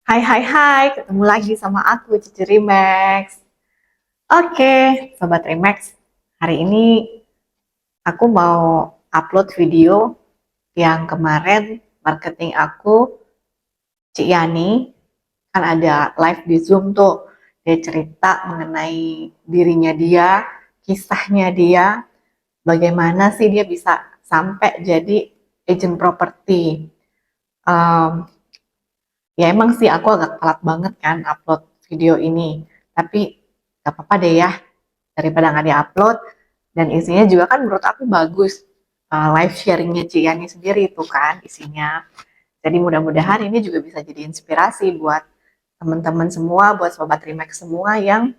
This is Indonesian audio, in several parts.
Hai hai hai, ketemu lagi sama aku Cici Remax. Oke, Sobat Remax, hari ini aku mau upload video yang kemarin marketing aku, Cik Yani, kan ada live di Zoom tuh. Dia cerita mengenai dirinya dia, kisahnya dia, bagaimana sih dia bisa sampai jadi agent properti. Em, Ya emang sih aku agak telat banget kan upload video ini. Tapi gak apa-apa deh ya, daripada nggak di-upload. Dan isinya juga kan menurut aku bagus. Live sharingnya Ciani sendiri itu kan isinya. Jadi mudah-mudahan ini juga bisa jadi inspirasi buat teman-teman semua, buat Sobat Remax semua yang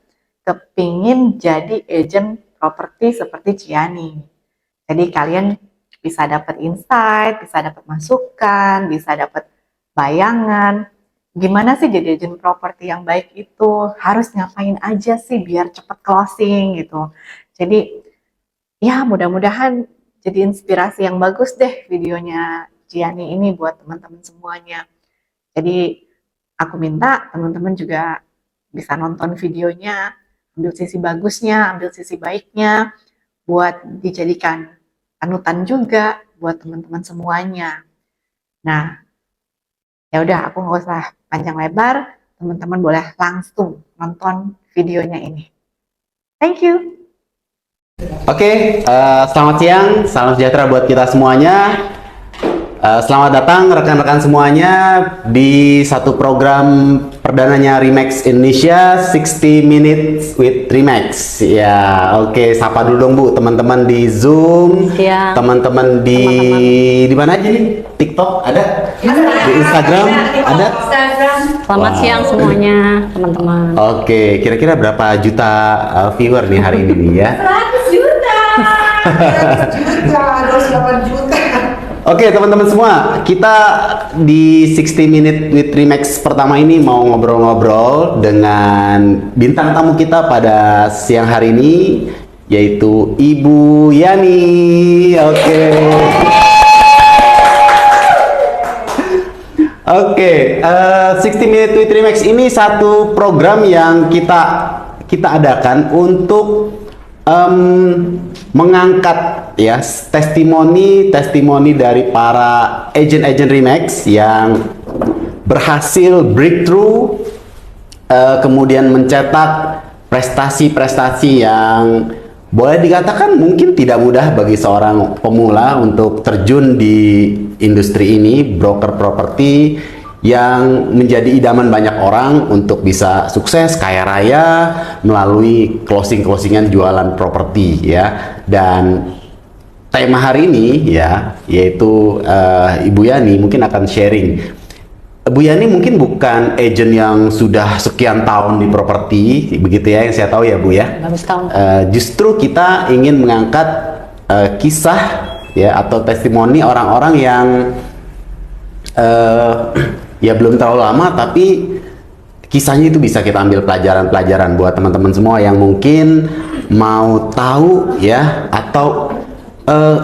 kepingin jadi agent properti seperti Ciani. Jadi kalian bisa dapat insight, bisa dapat masukan, bisa dapat bayangan. Gimana sih jadi agent properti yang baik itu? Harus ngapain aja sih biar cepat closing gitu. Jadi ya mudah-mudahan jadi inspirasi yang bagus deh videonya Gianni ini buat teman-teman semuanya. Jadi aku minta teman-teman juga bisa nonton videonya, ambil sisi bagusnya, ambil sisi baiknya, buat dijadikan panutan juga buat teman-teman semuanya. Nah, ya udah aku nggak usah panjang lebar, teman-teman boleh langsung nonton videonya ini. Thank you. Oke, selamat siang, salam sejahtera buat kita semuanya. Selamat datang rekan-rekan semuanya di satu program perdananya Remax Indonesia 60 Minutes with Remax. Ya, oke, sapa dulu dong Bu, teman-teman di Zoom, teman-teman di mana aja nih? TikTok ada? Di Instagram ada? Selamat siang semuanya, teman-teman. Oke, kira-kira berapa juta viewer nih hari ini nih ya? 100 juta, 28 juta. Oke teman-teman semua, kita di 60 Minute with Remax pertama ini mau ngobrol-ngobrol dengan bintang tamu kita pada siang hari ini, yaitu Ibu Yani. Oke, 60 Minute with Remax ini satu program yang kita adakan untuk mengangkat ya testimoni dari para agent-agent Remax yang berhasil breakthrough, kemudian mencetak prestasi-prestasi yang boleh dikatakan mungkin tidak mudah bagi seorang pemula untuk terjun di industri ini, broker properti, yang menjadi idaman banyak orang untuk bisa sukses kaya raya melalui closingan jualan properti ya. Dan tema hari ini ya yaitu Ibu Yani mungkin akan sharing. Bu Yani mungkin bukan agent yang sudah sekian tahun di properti begitu ya, yang saya tahu ya Bu ya. Justru kita ingin mengangkat kisah ya atau testimoni orang-orang yang ya belum terlalu lama tapi kisahnya itu bisa kita ambil pelajaran-pelajaran buat teman-teman semua yang mungkin mau tahu ya atau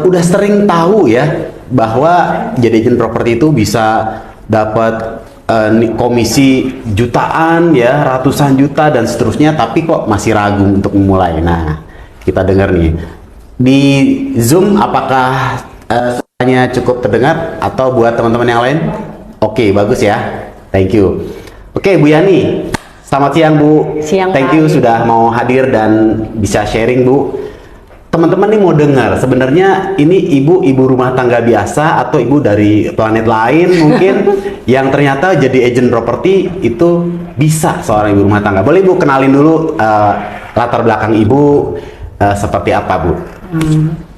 udah sering tahu ya bahwa jadi agent properti itu bisa dapat komisi jutaan ya, ratusan juta dan seterusnya, tapi kok masih ragu untuk memulai. Nah, kita dengar nih di Zoom, apakah suaranya cukup terdengar atau buat teman-teman yang lain? Oke, bagus ya. Thank you. Oke, Bu Yani. Selamat siang, Bu. Siang, Thank you sudah mau hadir dan bisa sharing, Bu. Teman-teman nih mau dengar, sebenarnya ini ibu rumah tangga biasa atau ibu dari planet lain mungkin yang ternyata jadi agent properti itu bisa seorang ibu rumah tangga. Boleh Bu kenalin dulu latar belakang ibu seperti apa, Bu?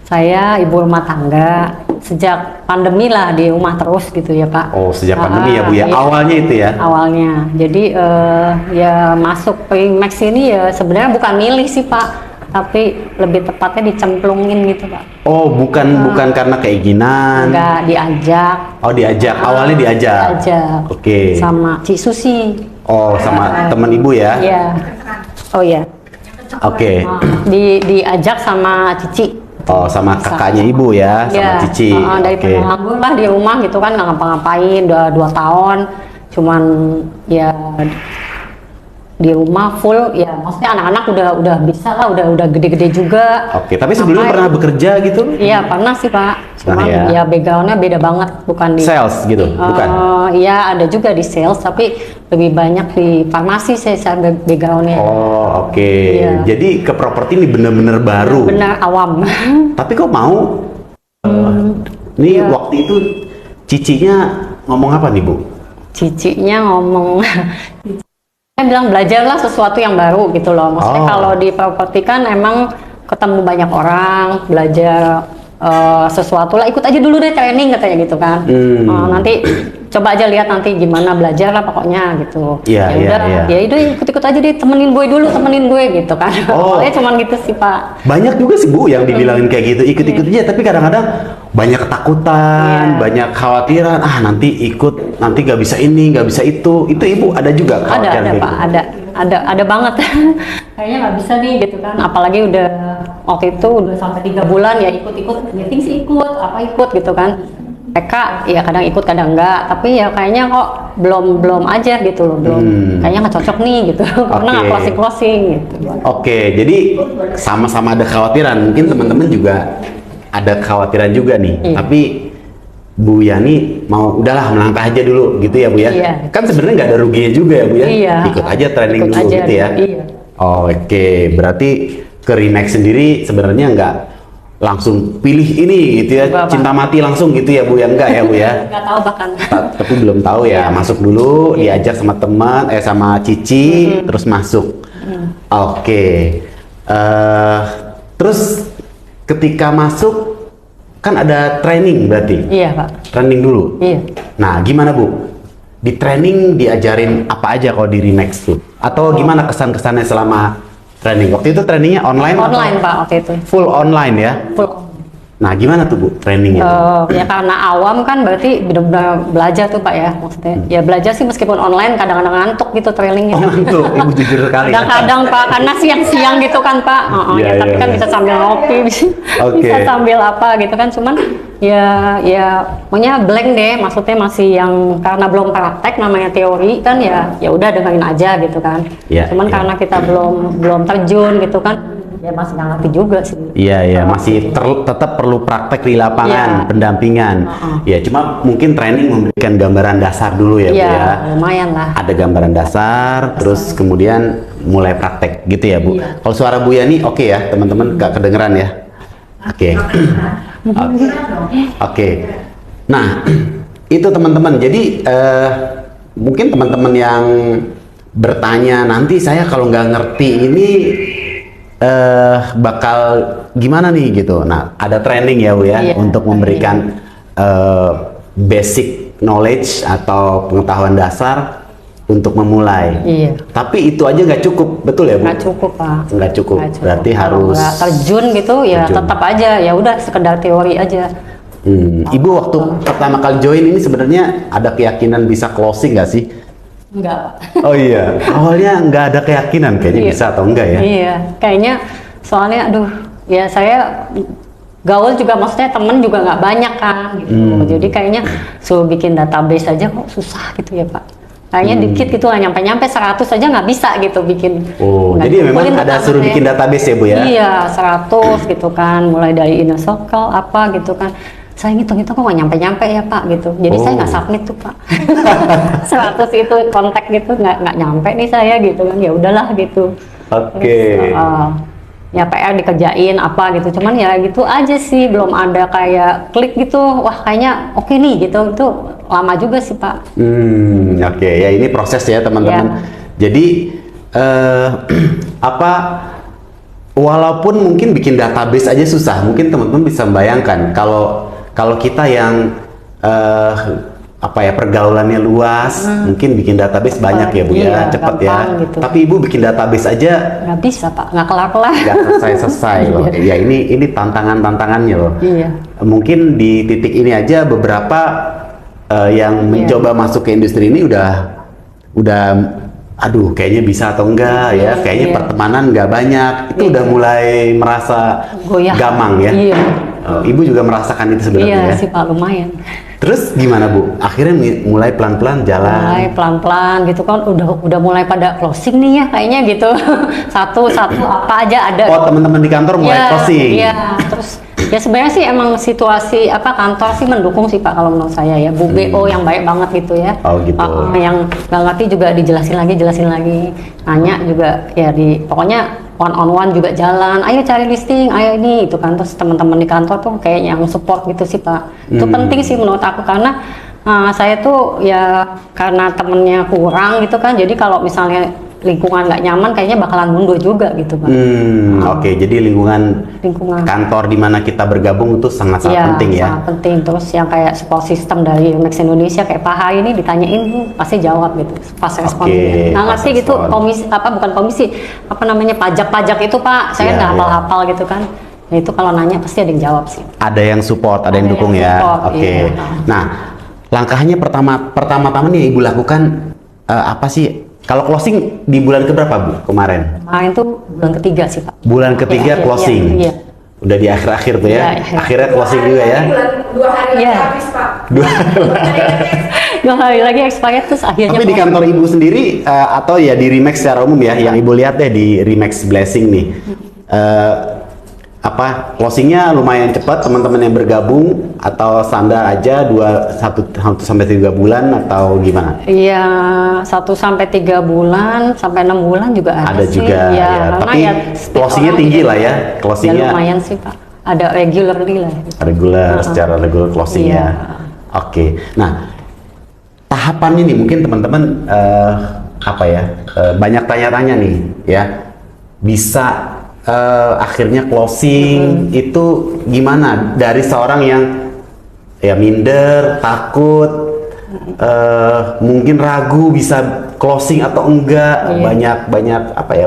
Saya ibu rumah tangga, sejak pandemi lah di rumah terus gitu ya Pak. Oh, sejak pandemi ya Bu ya, iya, awalnya itu ya? Awalnya, jadi ya masuk Remax ini ya sebenarnya bukan milih sih Pak, tapi lebih tepatnya dicemplungin gitu Pak. Oh, bukan karena keinginan? Enggak, diajak. Oh, diajak, awalnya diajak? Diajak. Oke. Sama Cik Susi. Oh, sama teman ibu ya? Iya. Oh iya. Oke. Diajak sama Cici. Oh, sama kakaknya ibu ya, sama Cici. Dari nganggur lah di rumah gitu kan, nggak ngapa-ngapain, udah 2 tahun. cuman ya di rumah full ya, maksudnya anak-anak udah bisa lah, udah gede-gede juga. Oke, tapi sebelumnya pernah bekerja gitu? Iya pernah sih Pak, cuman ya. ya backgroundnya beda banget, bukan di Sales gitu, bukan? Iya ada juga di sales, tapi lebih banyak di farmasi saya backgroundnya. Oh oke, Iya. jadi ke properti ini bener-bener baru. Benar awam. Tapi kok mau? Nih Iya. waktu itu cicinya ngomong apa nih Bu? Cicinya ngomong, saya bilang belajarlah sesuatu yang baru gitu loh. Maksudnya Oh. kalau di properti kan emang ketemu banyak orang, belajar sesuatu lah, ikut aja dulu deh training katanya gitu kan. Nanti coba aja lihat nanti gimana, belajar lah pokoknya gitu. Iya, Ya udah, iya. ya itu ikut-ikut aja deh, temenin gue gitu kan. Oh. Pokoknya cuman gitu sih Pak. Banyak juga sih Bu yang dibilangin kayak gitu, ikut-ikut aja, tapi kadang-kadang banyak ketakutan, Iya. banyak khawatiran, nanti ikut, nanti nggak bisa ini, nggak bisa itu Ibu ada juga Ada kekhawatiran kayak Pak, gitu? ada banget. Kayaknya nggak bisa nih gitu kan, apalagi udah waktu itu udah sampai 3 bulan ya ikut meeting sih ikut, apa ikut gitu kan. Mereka ya kadang ikut kadang enggak, tapi ya kayaknya kok belum aja gitu loh, kayaknya nggak cocok nih gitu. Karena nggak Oke. closing gitu. Oke, jadi sama-sama ada kekhawatiran, mungkin teman-teman juga ada kekhawatiran juga nih, Iya. tapi Bu Yani mau udahlah melangkah aja dulu gitu ya Bu ya. Iya. Kan sebenarnya nggak ada ruginya juga ya Bu ya. Iya. Ikut aja training Ikut dulu aja, gitu ya. iya. Oke, berarti ke Remax sendiri sebenarnya nggak langsung pilih ini gitu ya, Enggak, Pak. cinta mati langsung gitu ya Bu ya, enggak ya Bu ya. Nggak tahu bahkan. Tapi belum tahu ya, masuk dulu, diajak sama teman, sama Cici, terus masuk. Oke. Terus ketika masuk kan ada training berarti, Iya Pak. training dulu. Iya. Nah, gimana Bu? Di training diajarin apa aja kalau di Remax tuh? Atau gimana kesan-kesannya selama training? Waktu itu trainingnya online? atau Online Pak waktu itu. Full online ya? Full. Nah, gimana tuh Bu trainingnya? Ya karena awam kan berarti benar-benar belajar tuh Pak ya, maksudnya ya belajar sih meskipun online kadang-kadang ngantuk gitu trainingnya. Oh gitu, Ibu jujur sekali. Kadang-kadang Pak, karena siang-siang gitu kan Pak. Iya, Tapi iya, kan iya. bisa sambil ngopi, Oke. bisa sambil apa gitu kan. Cuman ya pokoknya blank deh, maksudnya masih yang karena belum praktek namanya teori kan ya udah dengerin aja gitu kan. Iya, Cuman iya. karena kita belum terjun gitu kan, ya masih nggak ngerti juga sih. Iya, iya, masih tetap perlu praktek di lapangan, Iya. pendampingan. Ya, cuma mungkin training memberikan gambaran dasar dulu ya, Bu Iya, ya. lumayan lah. Ada gambaran dasar, terus kemudian mulai praktek gitu ya, Bu. Iya. Kalau suara Bu Yani oke ya, teman-teman gak kedengeran ya? Oke. Oke. Nah, itu teman-teman. Jadi mungkin teman-teman yang bertanya nanti saya kalau nggak ngerti ini bakal gimana nih gitu. Nah, ada training ya Bu ya Iya, untuk memberikan basic knowledge atau pengetahuan dasar untuk memulai. Iya. Tapi itu aja nggak cukup, betul ya Bu? Nggak cukup Pak. Nggak cukup. Nggak cukup. Berarti Kalau harus nggak terjun gitu ya terjun. tetap aja ya udah sekedar teori aja. Ibu waktu pertama kali join ini sebenarnya ada keyakinan bisa closing nggak sih? Enggak. Oh iya, awalnya nggak ada keyakinan kayaknya Iya. bisa atau enggak ya? Iya, kayaknya soalnya aduh ya saya gaul juga maksudnya temen juga nggak banyak kan gitu. Jadi kayaknya suruh bikin database aja kok susah gitu ya Pak. Kayaknya dikit gitu nggak nyampe 100 aja nggak bisa gitu bikin. Oh, Nggak jadi memang dikumpulin ada tuh suruh tangannya. bikin database ya Bu ya? Iya, 100 gitu kan, mulai dari inner circle apa gitu kan. Saya ngitung-ngitung kok nggak nyampe-nyampe ya Pak gitu. Jadi saya nggak Oh. submit tuh Pak. 100 itu kontak gitu nggak nyampe nih saya gitu kan. Ya udahlah gitu. Oke. Terus, ya PR dikerjain apa gitu. Cuman ya gitu aja sih, belum ada kayak klik gitu. Wah kayaknya oke nih gitu. Itu lama juga sih Pak. Oke, ya ini proses ya teman-teman. Jadi apa? Walaupun mungkin bikin database aja susah, mungkin teman-teman bisa membayangkan kalau kita yang apa ya pergaulannya luas, mungkin bikin database banyak ya Bu ya, Iya, cepat ya. gampang gitu. Tapi Ibu bikin database aja Nggak bisa Pak, nggak kelar-kelar. nggak selesai loh. Ya ini tantangannya loh. Iya. Mungkin di titik ini aja beberapa yang mencoba masuk ke industri ini udah aduh kayaknya bisa atau enggak ya, kayaknya Iya. pertemanan nggak banyak, itu udah mulai merasa Goyah. gamang ya. Iya. Oh, Ibu juga merasakan itu sebenarnya Iya ya? sih Pak, lumayan. Terus gimana Bu? Akhirnya mulai pelan-pelan jalan. Mulai pelan-pelan gitu kan, udah mulai pada closing nih ya kayaknya gitu. Satu-satu apa aja ada. Oh, teman-teman di kantor mulai Iya, closing. Iya, terus ya sebenarnya sih emang situasi kantor sih mendukung sih Pak kalau menurut saya ya. Bu BO yang baik banget gitu ya. Oh, gitu. Yang nggak ngerti juga dijelasin lagi. Nanya juga ya pokoknya one on one juga jalan. Ayo cari listing, ayo ini itu kan. Terus teman-teman di kantor tuh kayak yang support gitu sih Pak. Itu penting sih menurut aku karena saya tuh ya karena temennya kurang gitu kan. Jadi kalau misalnya lingkungan nggak nyaman kayaknya bakalan mundur juga gitu Pak. Oke, jadi lingkungan kantor di mana kita bergabung itu sangat-sangat Iya, penting ya. sangat penting. Terus yang kayak support system dari Max Indonesia kayak Pak Hai ini ditanyain pasti jawab gitu, pas respon. Nah pas ngerti gitu respon. komisi bukan komisi pajak-pajak itu Pak, saya Iya, nggak iya. hafal-hafal gitu kan. Nah itu kalau nanya pasti ada yang jawab sih. Ada yang support, ada yang Ada dukung yang ya. support, Oke. iya. Nah, langkahnya pertama-tama nih Ibu lakukan apa sih? Kalau closing di bulan keberapa Bu kemarin? Kemarin tuh bulan ketiga sih Pak. Bulan ketiga Iya, closing. Iya. Udah di akhir-akhir tuh ya. Iya, akhir. Akhirnya closing juga ya. 2 hari lagi Iya. habis, Pak. Dua. 2 hari lagi. 2 hari lagi expired terus akhirnya. Tapi di kantor Ibu sendiri atau ya di Remax secara umum ya, yang Ibu lihat deh di Remax Blessing nih. Closingnya lumayan cepat, teman-teman yang bergabung atau standar aja 1 sampai 3 bulan atau gimana? Iya, 1 sampai 3 bulan, sampai 6 bulan juga ada sih. Juga Iya, ya, karena tapi setiap closingnya orang tinggi ya, lah ya, Ya closingnya lumayan sih Pak. Ada regularly lah. regular, secara regular closingnya. Iya. Oke, nah tahapannya nih mungkin teman-teman banyak tanya-tanya nih ya, bisa akhirnya closing itu gimana dari seorang yang ya minder, takut, mungkin ragu bisa closing atau enggak, Iya.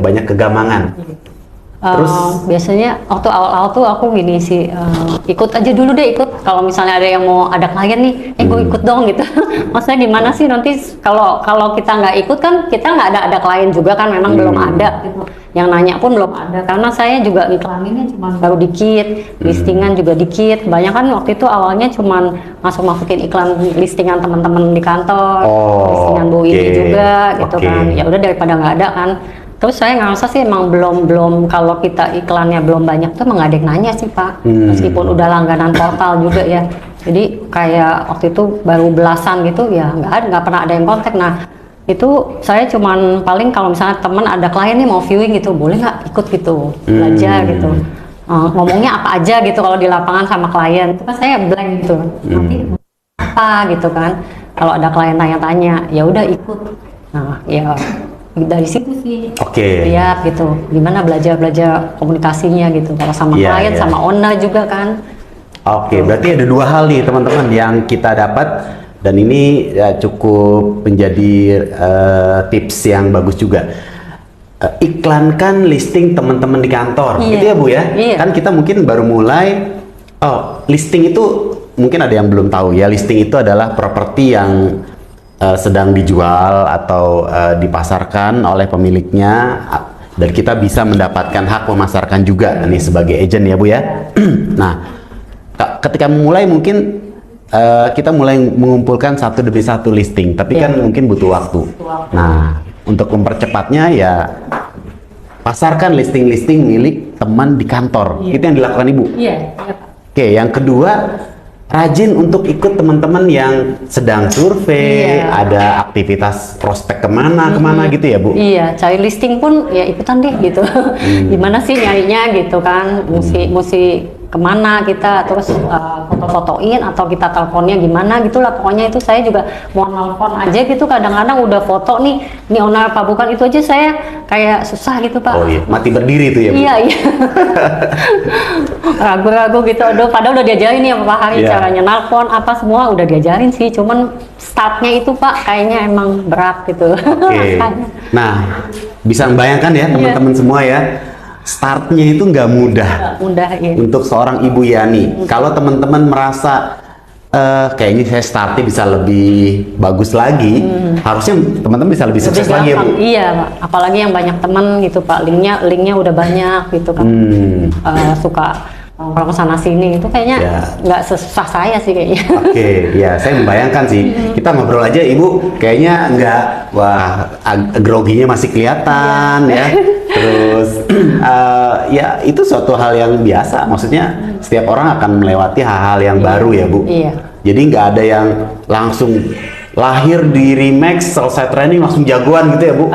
banyak kegamangan. Terus Biasanya waktu awal-awal tuh aku gini sih, ikut aja dulu deh, ikut. Kalau misalnya ada yang mau ada klien nih, gue ikut dong gitu. Maksudnya gimana sih nanti kalau kita nggak ikut kan kita nggak ada klien juga kan, memang belum ada gitu. Yang nanya pun belum ada karena saya juga iklaninnya cuma baru dikit, listingan juga dikit. Banyak kan waktu itu awalnya cuma masukin iklan listingan teman-teman di kantor, listingan Bu ini juga gitu kan. Ya udah daripada nggak ada kan. Terus saya ngerasa sih emang belum kalau kita iklannya belum banyak tuh emang nggak ada yang nanya sih Pak. Meskipun udah langganan portal juga ya. Jadi kayak waktu itu baru belasan gitu ya nggak pernah ada yang kontak. Nah itu saya cuman paling kalau misalnya teman ada klien nih mau viewing gitu boleh nggak ikut gitu belajar gitu. Ngomongnya apa aja gitu kalau di lapangan sama klien. Itu kan saya blank gitu. Nanti apa gitu kan. Kalau ada klien tanya-tanya ya udah ikut. Nah ya dari situ sih lihat gitu gimana belajar komunikasinya gitu kalau sama klien sama owner juga kan. Berarti ada 2 hal nih teman-teman yang kita dapat dan ini ya cukup menjadi tips yang bagus juga. Iklankan listing teman-teman di kantor gitu ya Bu ya. Kan kita mungkin baru mulai listing itu mungkin ada yang belum tahu ya, listing itu adalah properti yang sedang dijual atau dipasarkan oleh pemiliknya dan kita bisa mendapatkan hak memasarkan juga nih sebagai agent ya Bu ya. Nah, ketika memulai mungkin kita mulai mengumpulkan satu demi satu listing, tapi kan mungkin butuh waktu. Nah, untuk mempercepatnya ya pasarkan listing-listing milik teman di kantor. Itu yang dilakukan Ibu. Iya. Oke, yang kedua rajin untuk ikut teman-teman yang sedang survei, ada aktivitas prospek kemana gitu ya Bu? Iya, cari listing pun ya ikutan deh gitu. Gimana sih nyarinya gitu kan? Mesti kemana kita, terus foto-fotoin atau kita teleponnya gimana gitulah. Pokoknya itu saya juga mau nelfon aja gitu. Kadang-kadang udah foto nih, ini owner apa bukan, itu aja saya kayak susah gitu Pak. Oh iya, mati berdiri tuh ya Bu? Iya. Ragu-ragu gitu, padahal udah diajarin nih Pak Hari caranya nelfon apa semua udah diajarin sih, cuman startnya itu Pak kayaknya emang berat gitu. Nah, bisa membayangkan ya teman-teman semua ya, startnya itu nggak mudah. Untuk seorang Ibu Yani. Kalau teman-teman merasa kayaknya saya startnya bisa lebih bagus lagi, harusnya teman-teman bisa lebih sukses lagi ya Bu? Iya Pak, apalagi yang banyak teman gitu Pak, linknya udah banyak gitu kan. Suka nongkrong sana sini itu kayaknya Ya. nggak sesusah saya sih kayaknya. Oke, ya saya membayangkan sih. Kita ngobrol aja, Ibu kayaknya nggak, wah, groginya masih kelihatan ya. Terus ya itu suatu hal yang biasa. Maksudnya setiap orang akan melewati hal-hal yang baru ya, Bu. Iya. Jadi nggak ada yang langsung lahir di Remax, selesai training langsung jagoan gitu ya, Bu?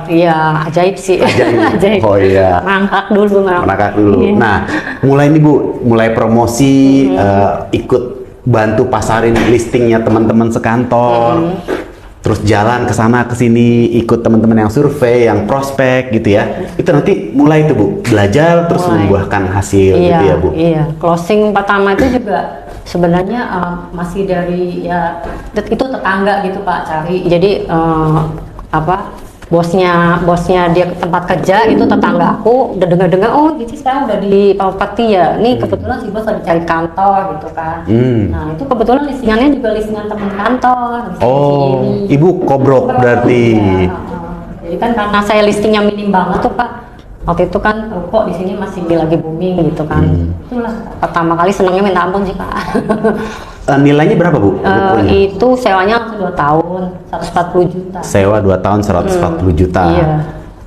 Iya, ajaib sih. Ajaib. Oh iya. Merangkak dulu. Menakak dulu. Iya. Nah, mulai nih Bu, mulai promosi, ikut bantu pasarin listingnya teman-teman sekantor, terus jalan ke sana ke sini, ikut teman-teman yang survei, yang prospek gitu ya. Itu nanti mulai tuh Bu, belajar terus Mulai. membuahkan hasil Iya, gitu ya Bu. iya. Closing pertama itu juga sebenarnya masih dari ya itu tetangga gitu Pak cari. Jadi bosnya dia ke tempat kerja itu tetangga aku udah dengar oh gitu sekarang udah di properti ya. Nih kebetulan si bos lagi cari kantor gitu kan. Nah itu kebetulan listingannya juga listingan teman kantor. Listingan si Oh, ini. Ibu kobrok berarti. Ya, jadi kan karena saya listingnya minim banget tuh Pak. Waktu itu kan kok di sini masih lagi booming gitu kan. Itulah pertama kali senangnya minta ampun sih Pak. Nilainya berapa Bu? bukunya? Itu sewanya langsung 2 tahun 140 juta. Sewa 2 tahun 140 juta. Iya.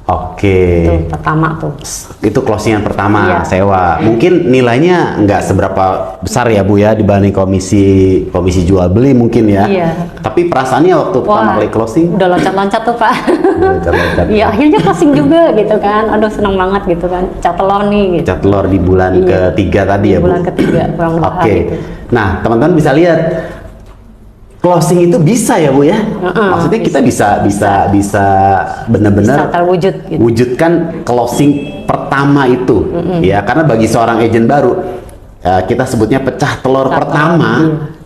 Oke. Itu pertama tuh. Itu closingan pertama Iya. sewa. Mungkin nilainya nggak seberapa besar ya Bu ya dibanding komisi jual beli mungkin ya. Iya. Tapi perasaannya waktu pertama kali closing Udah loncat-loncat tuh Pak. loncat-loncat. Iya akhirnya closing juga gitu kan. Aduh seneng banget gitu kan. Cat telur nih gitu. cat telur di bulan Iya. ketiga tadi ya Bu. Bulan ketiga kurang lebih Oke. gitu. Nah teman-teman bisa lihat closing itu bisa ya Bu ya. Maksudnya kita bisa Bisa benar-benar terwujud gitu. wujudkan closing pertama itu ya, karena bagi seorang agent baru kita sebutnya pecah telur Pecah pertama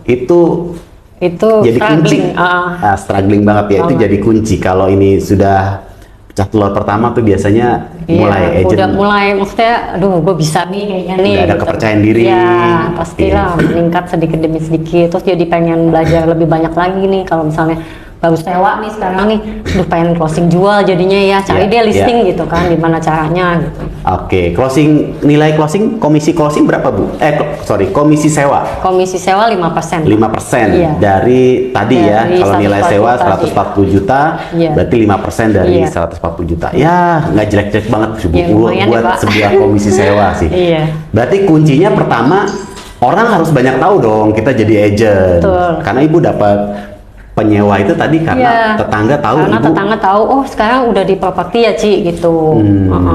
itu jadi kunci. struggling. Struggling banget ya, itu jadi kunci. Kalau ini sudah pecah telur pertama tuh biasanya mulai agent udah mulai maksudnya aduh gue bisa nih kayaknya nih Udah ada gitu. kepercayaan diri. Ya pastilah meningkat sedikit demi sedikit terus jadi pengen belajar lebih banyak lagi nih kalau misalnya baru sewa nih sekarang nih udah pengen closing jual jadinya ya cari Iya, dia listing iya. gitu kan gimana caranya gitu. Oke, nilai closing, komisi closing berapa Bu? Komisi sewa Komisi sewa 5%. 5% Iya. dari tadi ya, Dari kalau nilai 140 sewa tadi. 140 juta, Iya. berarti 5% dari Iya. 140 juta. Ya, nggak jelek-jelek banget sih, Bu, Ya, lumayan ya, buat Pak. sebuah komisi sewa sih. Iya. Berarti kuncinya pertama, orang harus banyak tahu dong kita jadi agent. Betul. Karena Ibu dapat penyewa itu tadi karena Iya. tetangga tahu Karena Ibu. tetangga tahu, oh sekarang udah di properti ya Ci gitu.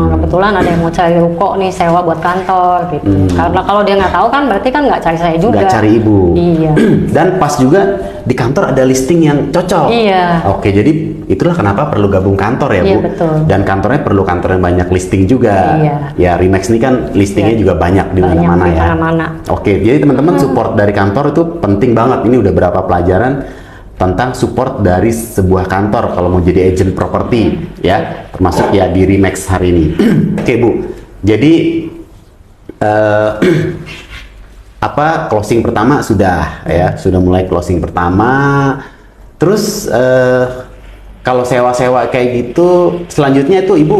Kebetulan ada yang mau cari ruko nih sewa buat kantor gitu. Karena kalau dia nggak tahu kan berarti kan nggak cari saya juga. Nggak cari Ibu. Iya. Dan pas juga di kantor ada listing yang cocok. Iya. Oke, jadi itulah kenapa perlu gabung kantor ya, Iya, Bu. betul. Dan kantornya perlu kantor yang banyak listing juga. Iya. Ya, Remax ini kan listingnya Iya. juga banyak di Banyak mana-mana di ya. mana-mana. Oke, jadi teman-teman support dari kantor itu penting banget. Ini udah berapa pelajaran tentang support dari sebuah kantor kalau mau jadi agent properti ya, termasuk ya di Remax hari ini. Oke, Bu. Jadi closing pertama sudah ya, sudah mulai closing pertama. Terus kalau sewa-sewa kayak gitu selanjutnya itu Ibu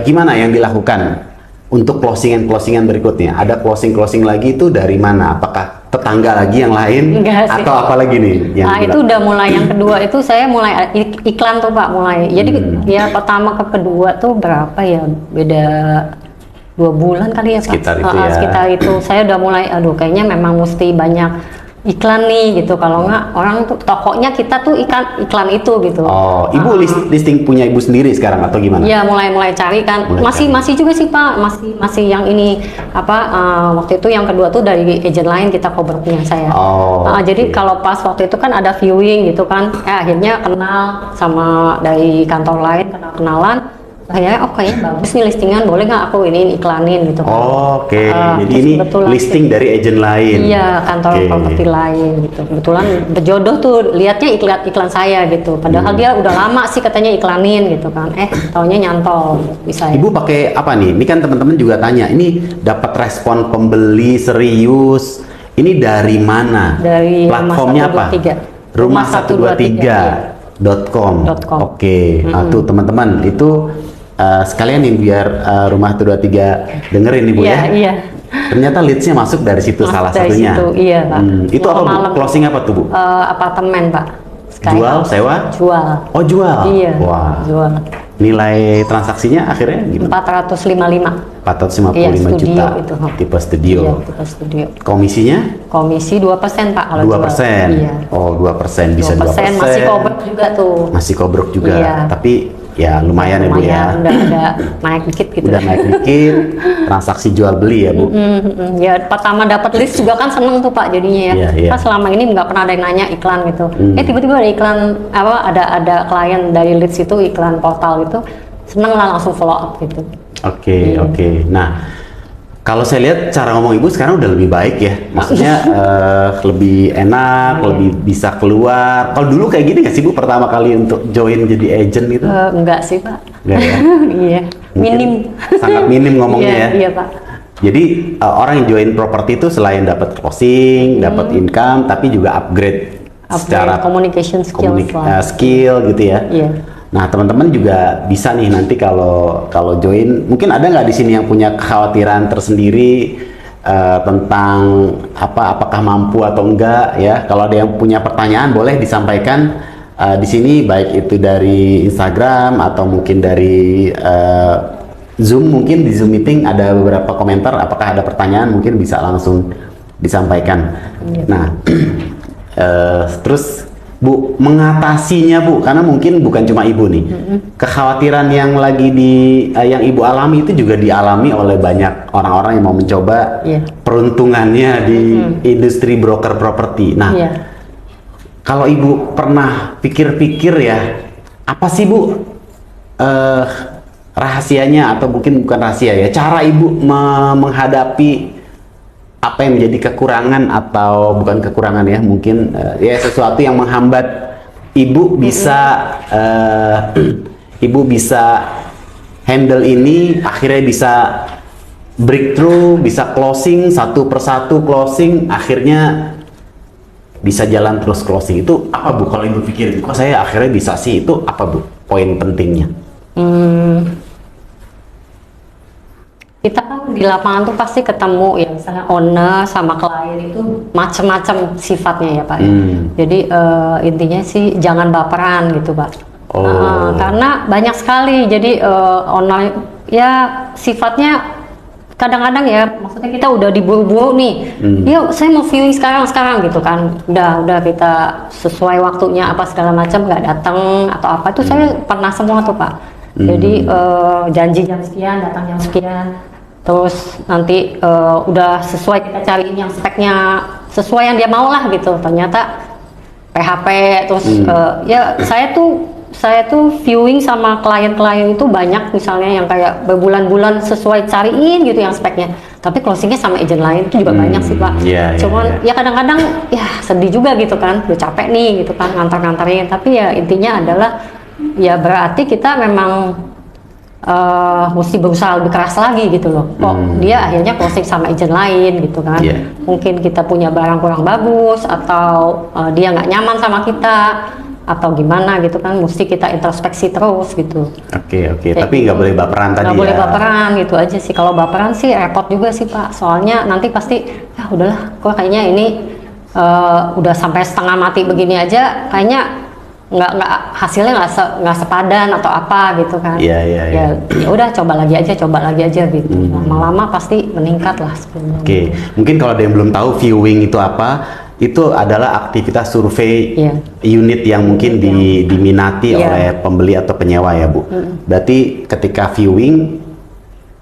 gimana yang dilakukan untuk closingan berikutnya? Ada closing lagi itu dari mana? Apakah tetangga lagi yang lain Enggak sih. atau apa lagi nih yang Nah itu udah mulai yang kedua itu saya mulai iklan tuh Pak mulai. Jadi ya pertama ke kedua tuh berapa ya beda 2 bulan kali ya Pak. Sekitar itu ya. Sekitar itu saya udah mulai aduh kayaknya memang mesti banyak iklan nih gitu. Kalau nggak orang tuh tokonya kita tuh iklan itu gitu. Oh, Ibu listing punya Ibu sendiri sekarang atau gimana? Ya mulai cari kan. Mulai Masih juga sih Pak. Masih yang ini waktu itu yang kedua tuh dari agent lain kita cover punya saya. Oh, Jadi oke. kalau pas waktu itu kan ada viewing gitu kan. Akhirnya kenal sama dari kantor lain kenalan. Kayaknya kayaknya bagus nih listingan, boleh nggak aku ini iklanin gitu kan. Oke, jadi terus ini kebetulan listing dari agent lain. Iya, kantor Oke. properti lain gitu. Kebetulan berjodoh tuh lihatnya iklan saya gitu. Padahal dia udah lama sih katanya iklanin gitu kan. Taunya nyantol bisa. Ibu pakai apa nih? Ini kan teman-teman juga tanya. Ini dapat respon pembeli serius. Ini dari mana? Dari Platformnya apa? Rumah123. Rumah123.com. Oke. Nah, tuh teman-teman itu sekalian nih biar Rumah123 dengerin nih Bu Iya, ya. iya. Ternyata leads-nya masuk dari situ Masuk salah dari satunya. situ, iya, Pak. Itu apa, Bu? Malam. Closing apa tuh, Bu? Apartemen, Pak. Sky Jual, House. sewa? Jual. Oh, jual. Iya. Wah. Jual. Nilai transaksinya akhirnya gimana? 455. 455 Iya, studio juta. itu. Tipe studio. Iya, tipe studio. Komisinya? Komisi 2% Pak kalau 2%. jual. Iya. Oh, 2%, bisa 2%. Masih cover juga tuh. Masih kobrok juga. Iya. Tapi ya lumayan, ya, Bu ya. Udah ada naik dikit gitu. Udah naik dikit, transaksi jual beli ya, Bu. Ya pertama dapat list juga kan seneng tuh Pak jadinya ya. Iya, iya. Kan selama ini nggak pernah ada yang nanya iklan gitu. Tiba-tiba ada iklan apa ada klien dari leads itu iklan portal gitu. Seneng lah langsung follow up gitu. Oke, Iya. oke. Nah, kalau saya lihat cara ngomong Ibu sekarang udah lebih baik ya. Maksudnya lebih enak, Iya. lebih bisa keluar. Kalau dulu kayak gini nggak sih, Bu, pertama kali untuk join jadi agent gitu? Enggak sih Pak. Nggak ya? Iya. Minim. Sangat minim ngomongnya Iya, ya. iya Pak. Jadi orang yang join properti itu selain dapat closing, dapat income, tapi juga upgrade secara Communication skills lah. skill gitu ya. Iya. Nah, teman-teman juga bisa nih nanti kalau join, mungkin ada nggak di sini yang punya kekhawatiran tersendiri tentang apakah mampu atau enggak ya. Kalau ada yang punya pertanyaan boleh disampaikan di sini, baik itu dari Instagram atau mungkin dari Zoom. Mungkin di Zoom meeting ada beberapa komentar, apakah ada pertanyaan mungkin bisa langsung disampaikan. Nah, terus Bu, mengatasinya Bu, karena mungkin bukan cuma Ibu nih, kekhawatiran yang lagi yang Ibu alami itu juga dialami oleh banyak orang-orang yang mau mencoba peruntungannya di industri broker properti. Nah, kalau Ibu pernah pikir-pikir ya, apa sih Bu rahasianya, atau mungkin bukan rahasia ya, cara Ibu menghadapi apa yang menjadi kekurangan atau bukan kekurangan ya, mungkin ya sesuatu yang menghambat Ibu bisa Ibu bisa handle ini, akhirnya bisa breakthrough, bisa closing satu persatu, closing akhirnya bisa jalan terus closing. Itu apa Bu, kalau Ibu pikir kok saya akhirnya bisa sih, itu apa Bu poin pentingnya? Kita kan di lapangan tuh pasti ketemu ya, misalnya owner sama klien itu macam-macam sifatnya ya Pak. Jadi intinya sih jangan baperan gitu Pak. Karena banyak sekali, jadi owner ya sifatnya kadang-kadang ya, maksudnya kita udah diburu-buru nih, yuk saya mau viewing sekarang gitu kan, udah kita sesuai waktunya apa segala macam nggak datang atau apa, itu saya pernah semua tuh Pak. Jadi janji jam sekian, datang jam sekian, terus nanti udah sesuai kita cariin yang speknya sesuai yang dia mau lah gitu, ternyata PHP terus ya saya tuh viewing sama klien-klien itu banyak, misalnya yang kayak berbulan-bulan sesuai cariin gitu yang speknya, tapi closingnya sama agent lain itu juga banyak sih Pak. Cuman ya kadang-kadang ya sedih juga gitu kan, udah capek nih gitu kan ngantar-ngantarin, tapi ya intinya adalah ya berarti kita memang mesti berusaha lebih keras lagi gitu loh. Kok dia akhirnya closing sama agent lain gitu kan. Mungkin kita punya barang kurang bagus, atau dia nggak nyaman sama kita, atau gimana gitu kan, mesti kita introspeksi terus gitu. Oke. Tapi nggak boleh baperan tadi ya. Nggak boleh baperan gitu aja sih. Kalau baperan sih repot juga sih Pak, soalnya nanti pasti ya udahlah, kok kayaknya ini udah sampai setengah mati begini aja, kayaknya nggak hasilnya nggak sepadan atau apa gitu kan. Ya udah coba lagi aja gitu. Lama-lama pasti meningkat lah sebenarnya. Mungkin kalau ada yang belum tahu viewing itu apa, itu adalah aktivitas survei unit yang mungkin diminati oleh pembeli atau penyewa ya Bu. Berarti ketika viewing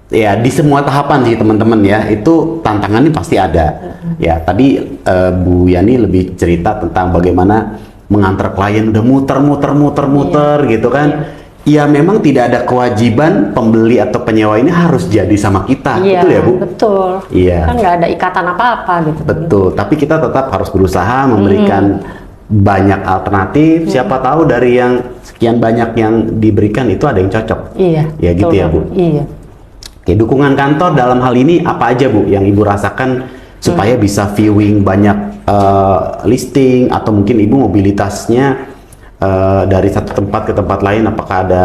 ya di semua tahapan sih teman-teman ya, itu tantangannya pasti ada. Ya tadi Bu Yani lebih cerita tentang bagaimana mengantar klien udah muter gitu kan. Ya memang tidak ada kewajiban pembeli atau penyewa ini harus jadi sama kita, betul ya Bu? Betul. Kan nggak ada ikatan apa-apa gitu. Betul, tapi kita tetap harus berusaha memberikan banyak alternatif. Siapa tahu dari yang sekian banyak yang diberikan itu ada yang cocok. Ya gitu ya Bu? Dukungan kantor dalam hal ini apa aja Bu yang Ibu rasakan supaya bisa viewing banyak listing, atau mungkin Ibu mobilitasnya dari satu tempat ke tempat lain, apakah ada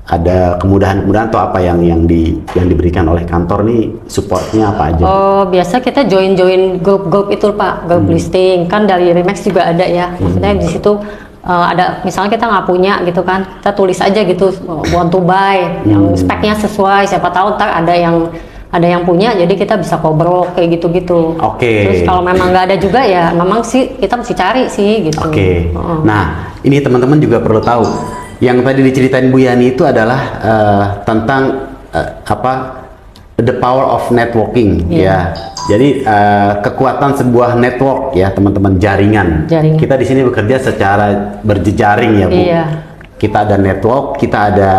ada kemudahan-kemudahan atau apa yang diberikan oleh kantor nih, supportnya apa aja? Oh, biasa kita join grup-grup itu Pak, grup listing kan dari Remax juga ada ya. Maksudnya di situ ada misalnya kita nggak punya gitu kan, kita tulis aja gitu want to buy yang speknya sesuai, siapa tahu ntar ada yang punya, jadi kita bisa kobrol kayak gitu-gitu. Oke. Terus kalau memang nggak ada juga ya memang sih kita mesti cari sih gitu. Oke. Nah, ini teman-teman juga perlu tahu. Yang tadi diceritain Bu Yani itu adalah tentang the power of networking ya. Jadi kekuatan sebuah network ya teman-teman, jaringan. Kita di sini bekerja secara berjejaring ya Bu. Iya. Kita ada network, kita ada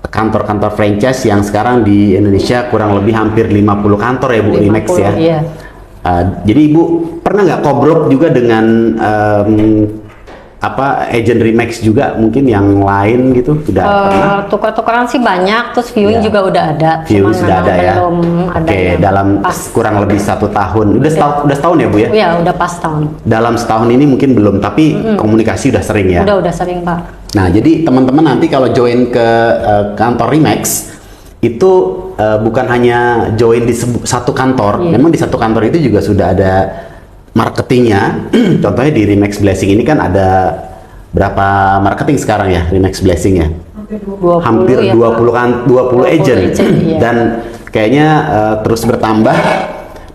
kantor-kantor franchise yang sekarang di Indonesia kurang lebih hampir 50 kantor ya Bu, Remax ya. Iya. Jadi Ibu pernah nggak kobrol juga dengan agent Remax juga mungkin yang lain gitu? Sudah pernah? Tukar-tukaran sih banyak, terus viewing juga udah ada. Viewing sudah ada ya. Oke, dalam kurang lebih 1 tahun. Udah setahun ya Bu ya? Iya, udah pas tahun. Dalam setahun ini mungkin belum, tapi komunikasi udah sering ya? Udah sering Pak. Nah, jadi teman-teman nanti kalau join ke kantor Remax itu bukan hanya join di satu kantor, memang di satu kantor itu juga sudah ada marketingnya. Contohnya di Remax Blessing ini kan ada berapa marketing sekarang ya Remax Blessing ya? Hampir 20 ya, 20 agent iya. Dan kayaknya terus bertambah.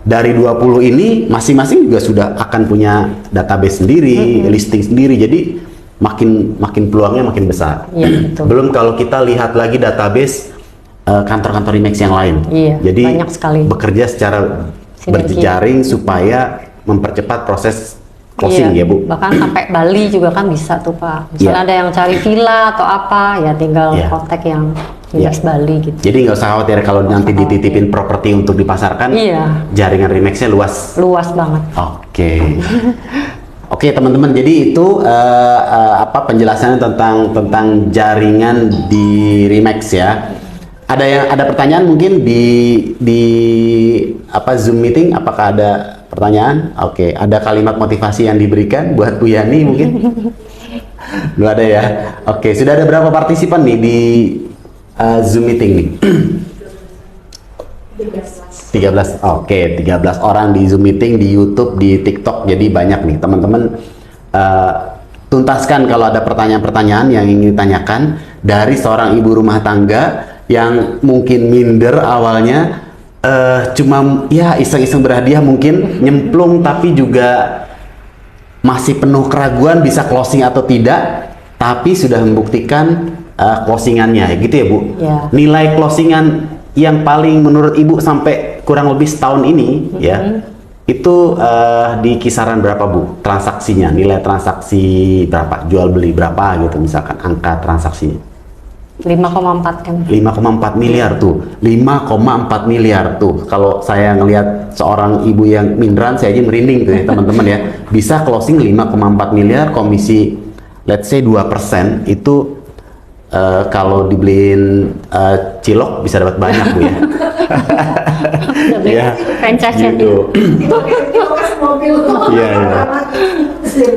Dari 20 ini masing-masing juga sudah akan punya database sendiri, listing sendiri. Jadi makin peluangnya makin besar. Iya, betul. Belum kalau kita lihat lagi database kantor-kantor Remax yang lain. Iya, jadi banyak sekali. bekerja secara berjejaring supaya mempercepat proses closing ya Bu. Bahkan sampai Bali juga kan bisa tuh Pak. Misalnya ada yang cari villa atau apa, ya tinggal kontak yang Remax Bali gitu. Jadi nggak usah khawatir kalau nanti dititipin properti untuk dipasarkan. Jaringan Remax-nya luas. Luas banget. Oke. Oke teman-teman, jadi itu penjelasannya tentang jaringan di Remax ya. Ada pertanyaan mungkin di Zoom meeting? Apakah ada pertanyaan? Oke, ada kalimat motivasi yang diberikan buat Bu Yani mungkin? Belum ada ya. Oke, sudah ada berapa partisipan nih di Zoom meeting nih? 13. Oke, 13 orang di Zoom meeting, di YouTube, di TikTok. Jadi banyak nih teman-teman. Tuntaskan kalau ada pertanyaan-pertanyaan yang ingin ditanyakan dari seorang ibu rumah tangga yang mungkin minder awalnya, cuma ya iseng-iseng berhadiah mungkin nyemplung, tapi juga masih penuh keraguan bisa closing atau tidak, tapi sudah membuktikan closingannya gitu ya Bu. Nilai closingan yang paling menurut Ibu sampai kurang lebih setahun ini ya, itu di kisaran berapa Bu transaksinya, nilai transaksi berapa, jual beli berapa gitu misalkan angka transaksinya? 5,4 M. 5,4 miliar tuh. 5,4 miliar tuh. Kalau saya ngelihat seorang ibu yang minderan, saya aja merinding tuh ya teman-teman ya. Bisa closing 5,4 miliar, komisi let's say 2%, itu kalau dibeliin cilok bisa dapat banyak Bu ya. Ya, franchise gitu. Iya.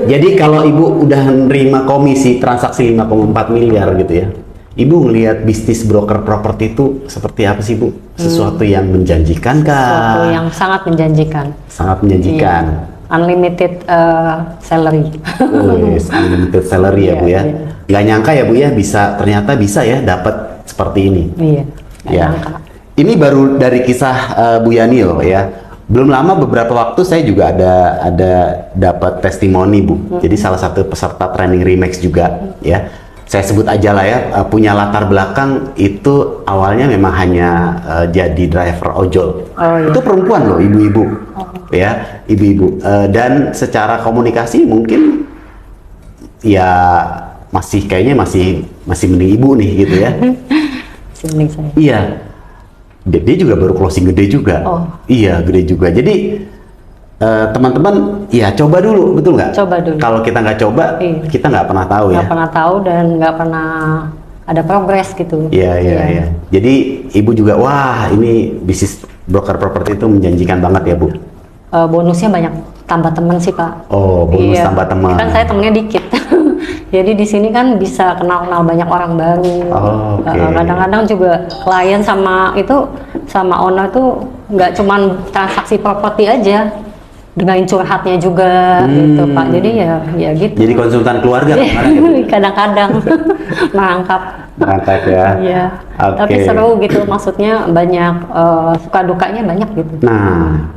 Jadi kalau Ibu udah nerima komisi transaksi 5,4 miliar gitu ya, Ibu ngelihat bisnis broker properti itu seperti apa sih Bu? Sesuatu yang menjanjikan kah? Sesuatu yang sangat menjanjikan. Sangat menjanjikan. Unlimited salary. Unlimited salary ya Bu ya. Nggak nyangka ya Bu ya, ternyata bisa ya dapat seperti ini. Iya. Ya. Ini baru dari kisah Bu Yani loh ya. Belum lama beberapa waktu saya juga ada dapat testimoni Bu. Jadi salah satu peserta training Remax juga ya. Saya sebut aja lah ya, punya latar belakang itu awalnya memang hanya jadi driver ojol. Itu perempuan loh, ibu-ibu, ya, ibu-ibu. Dan secara komunikasi mungkin ya kayaknya masih mending ibu nih gitu ya. Mending saya. Iya, dia juga baru closing gede juga. Iya, gede juga. Jadi teman-teman, ya coba dulu, betul nggak? Coba dulu. Kalau kita nggak coba, kita nggak pernah tahu ya. Nggak pernah tahu dan nggak pernah ada progres gitu. Iya. Jadi ibu juga, wah ini bisnis broker properti itu menjanjikan banget ya Bu. Bonusnya banyak, tambah teman sih Pak. Oh, bonus tambah teman. Kan saya temennya dikit. Jadi di sini kan bisa kenal-kenal banyak orang baru. Oh, oke. Kadang-kadang juga klien sama owner tuh nggak cuman transaksi properti aja, dengerin curhatnya juga gitu Pak. Jadi ya gitu. Jadi konsultan keluarga kemarin ya, Bu? Kadang-kadang merangkap. Mantap ya. Iya. Oke. Tapi seru gitu, maksudnya banyak suka dukanya banyak gitu. Nah,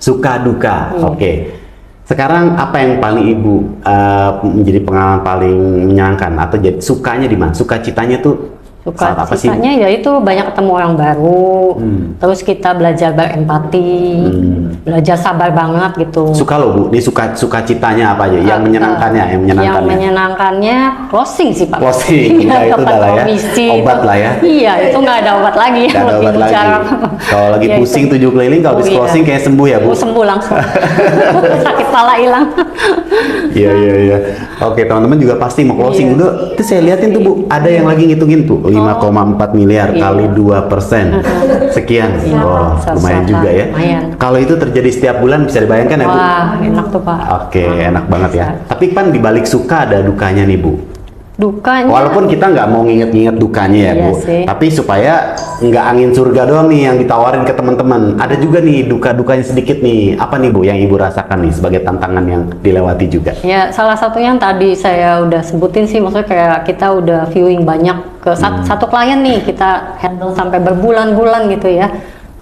suka duka. Oke. Sekarang apa yang paling Ibu menjadi pengalaman paling menyenangkan atau jadi sukanya di mana? Sukacitanya tuh Suka saat apa sih? citanya ya itu banyak ketemu orang baru, terus kita belajar berempati, belajar sabar banget gitu. Suka loh Bu, ini sukacitanya apa aja? Yang menyenangkannya, yang Yang menyenangkannya. menyenangkannya closing sih Pak. Closing, udah itu Dapat udah lah ya. komisi, Obat lah ya. Iya, itu nggak ada obat lagi. Gak ada lebih obat lagi. bicara. Kalau lagi Ya, pusing itu. 7 keliling, kalau habis Oh, iya. closing kayak sembuh ya Bu? Oh, sembuh langsung. Sakit kepala hilang. Iya. Oke, teman-teman juga pasti mau closing. Iya. Udah, itu saya liatin tuh Bu, ada yang lagi ngitungin tuh 5,4 miliar Iya. kali 2%. Sekian. Iya, Wah, lumayan sesuatu. juga ya. Lumayan. Kalau itu terjadi setiap bulan bisa dibayangkan ya Bu? Wah, enak tuh Pak. Oke, enak banget ya. Tapi kan dibalik suka ada dukanya nih Bu. Dukanya. Walaupun kita nggak mau nginget-nginget dukanya ya Iya Bu, sih. tapi supaya nggak angin surga doang nih yang ditawarin ke teman-teman. Ada juga nih duka-dukanya sedikit nih. Apa nih Bu yang Ibu rasakan nih sebagai tantangan yang dilewati juga? Ya, salah satunya yang tadi saya udah sebutin sih, maksudnya kayak kita udah viewing banyak ke satu klien nih, kita handle sampai berbulan-bulan gitu ya,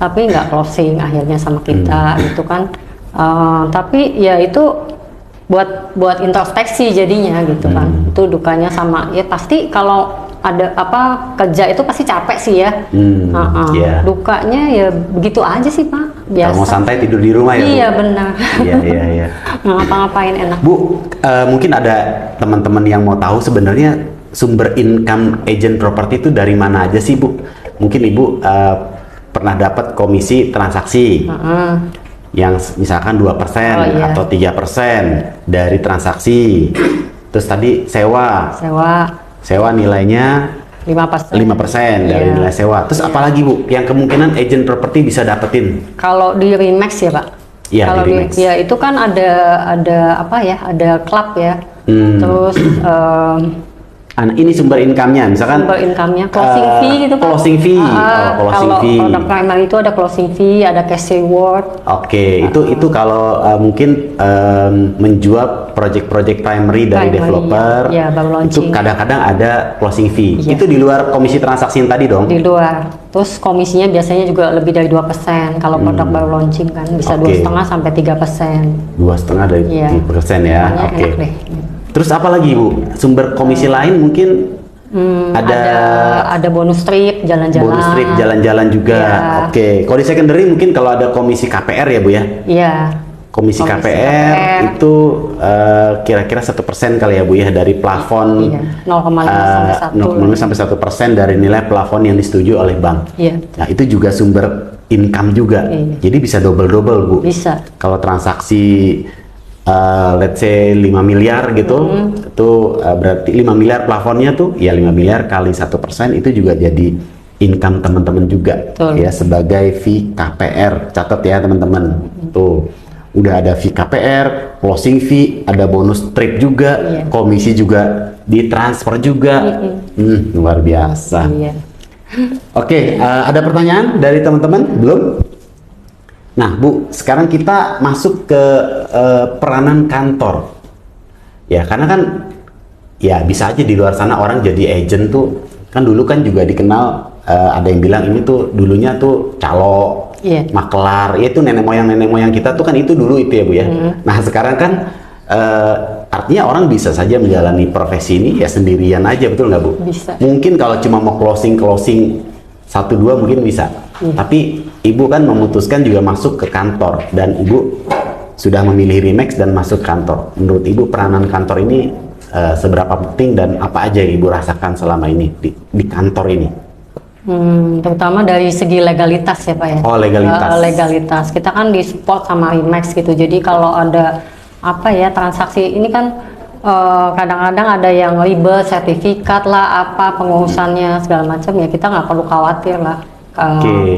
tapi nggak closing akhirnya sama kita gitu kan. Tapi ya itu buat introspeksi jadinya gitu kan. Itu dukanya sama ya pasti kalau ada apa kerja itu pasti capek sih ya. Iya. Dukanya ya begitu aja sih Pak. Biasa. Kalau mau santai tidur di rumah ya Bu? Iya benar. Iya. Nggak ngapa-ngapain enak. Bu, mungkin ada teman-teman yang mau tahu sebenarnya sumber income agent properti itu dari mana aja sih Bu? Mungkin Ibu pernah dapat komisi transaksi yang misalkan 2% Oh, iya. atau 3% dari transaksi. Terus tadi sewa nilainya 5%. 5% dari Iya. nilai sewa. Terus apalagi Bu yang kemungkinan agent properti bisa dapetin? Kalau di Remax ya Pak. Iya, Kalau di Remax. ya itu kan ada apa ya? Ada klub ya. Terus Ini sumber income-nya, misalkan sumber income-nya closing fee gitu Pak. Closing fee, closing kalau fee. produk primary itu ada closing fee, ada cash reward. Oke, itu kalau mungkin menjual project-project primary dari Primary, developer, ya, baru itu launching. kadang-kadang ada closing fee. Iya. Itu di luar komisi transaksi yang tadi dong? Di luar. Terus komisinya biasanya juga lebih dari 2% kalau produk baru launching kan bisa Oke. 2,5 sampai 3%. 2,5 dari Iya. 3% ya. Pokoknya Oke. enak deh. Terus apa lagi Bu? Sumber komisi lain mungkin Ada bonus trip, jalan-jalan. bonus trip, jalan-jalan juga. Iya. Oke. Kalau di secondary mungkin kalau ada komisi KPR ya Bu ya? Iya. Komisi Komisi KPR KPR. itu kira-kira 1% kali ya Bu ya dari plafon Iya, 0,5 sampai 1. 0,5 sampai 1% dari nilai plafon yang disetujui oleh bank. Iya. Nah itu juga sumber income juga. Iya. Jadi bisa double Bu. Bisa. Kalau transaksi let's say 5 miliar gitu, itu berarti 5 miliar plafonnya tuh ya 5 miliar kali 1% itu juga jadi income teman-teman juga. Betul. Ya sebagai fee KPR. Catat ya teman-teman. Tuh. Udah ada fee KPR, closing fee, ada bonus trip juga, Iya. komisi juga ditransfer juga. Luar biasa. Iya. Oke, ada pertanyaan dari teman-teman? Belum? Nah, Bu, sekarang kita masuk ke peranan kantor. Ya, karena kan ya bisa aja di luar sana orang jadi agent tuh kan dulu kan juga dikenal ada yang bilang ini tuh dulunya tuh calo, Iya. makelar, ya itu nenek moyang kita tuh kan itu dulu itu ya Bu ya. Nah, sekarang kan artinya orang bisa saja menjalani profesi ini ya sendirian aja, betul nggak Bu? Bisa. Mungkin kalau cuma mau closing 1-2 mungkin bisa. Tapi Ibu kan memutuskan juga masuk ke kantor dan Ibu sudah memilih Remax dan masuk kantor. Menurut Ibu peranan kantor ini seberapa penting dan apa aja yang Ibu rasakan selama ini di kantor ini? Terutama dari segi legalitas ya Pak ya. Oh, legalitas. Legalitas. Kita kan di support sama Remax gitu. Jadi kalau ada apa ya transaksi ini kan kadang-kadang ada yang ribet, sertifikat lah, apa pengurusannya segala macam ya kita nggak perlu khawatir lah.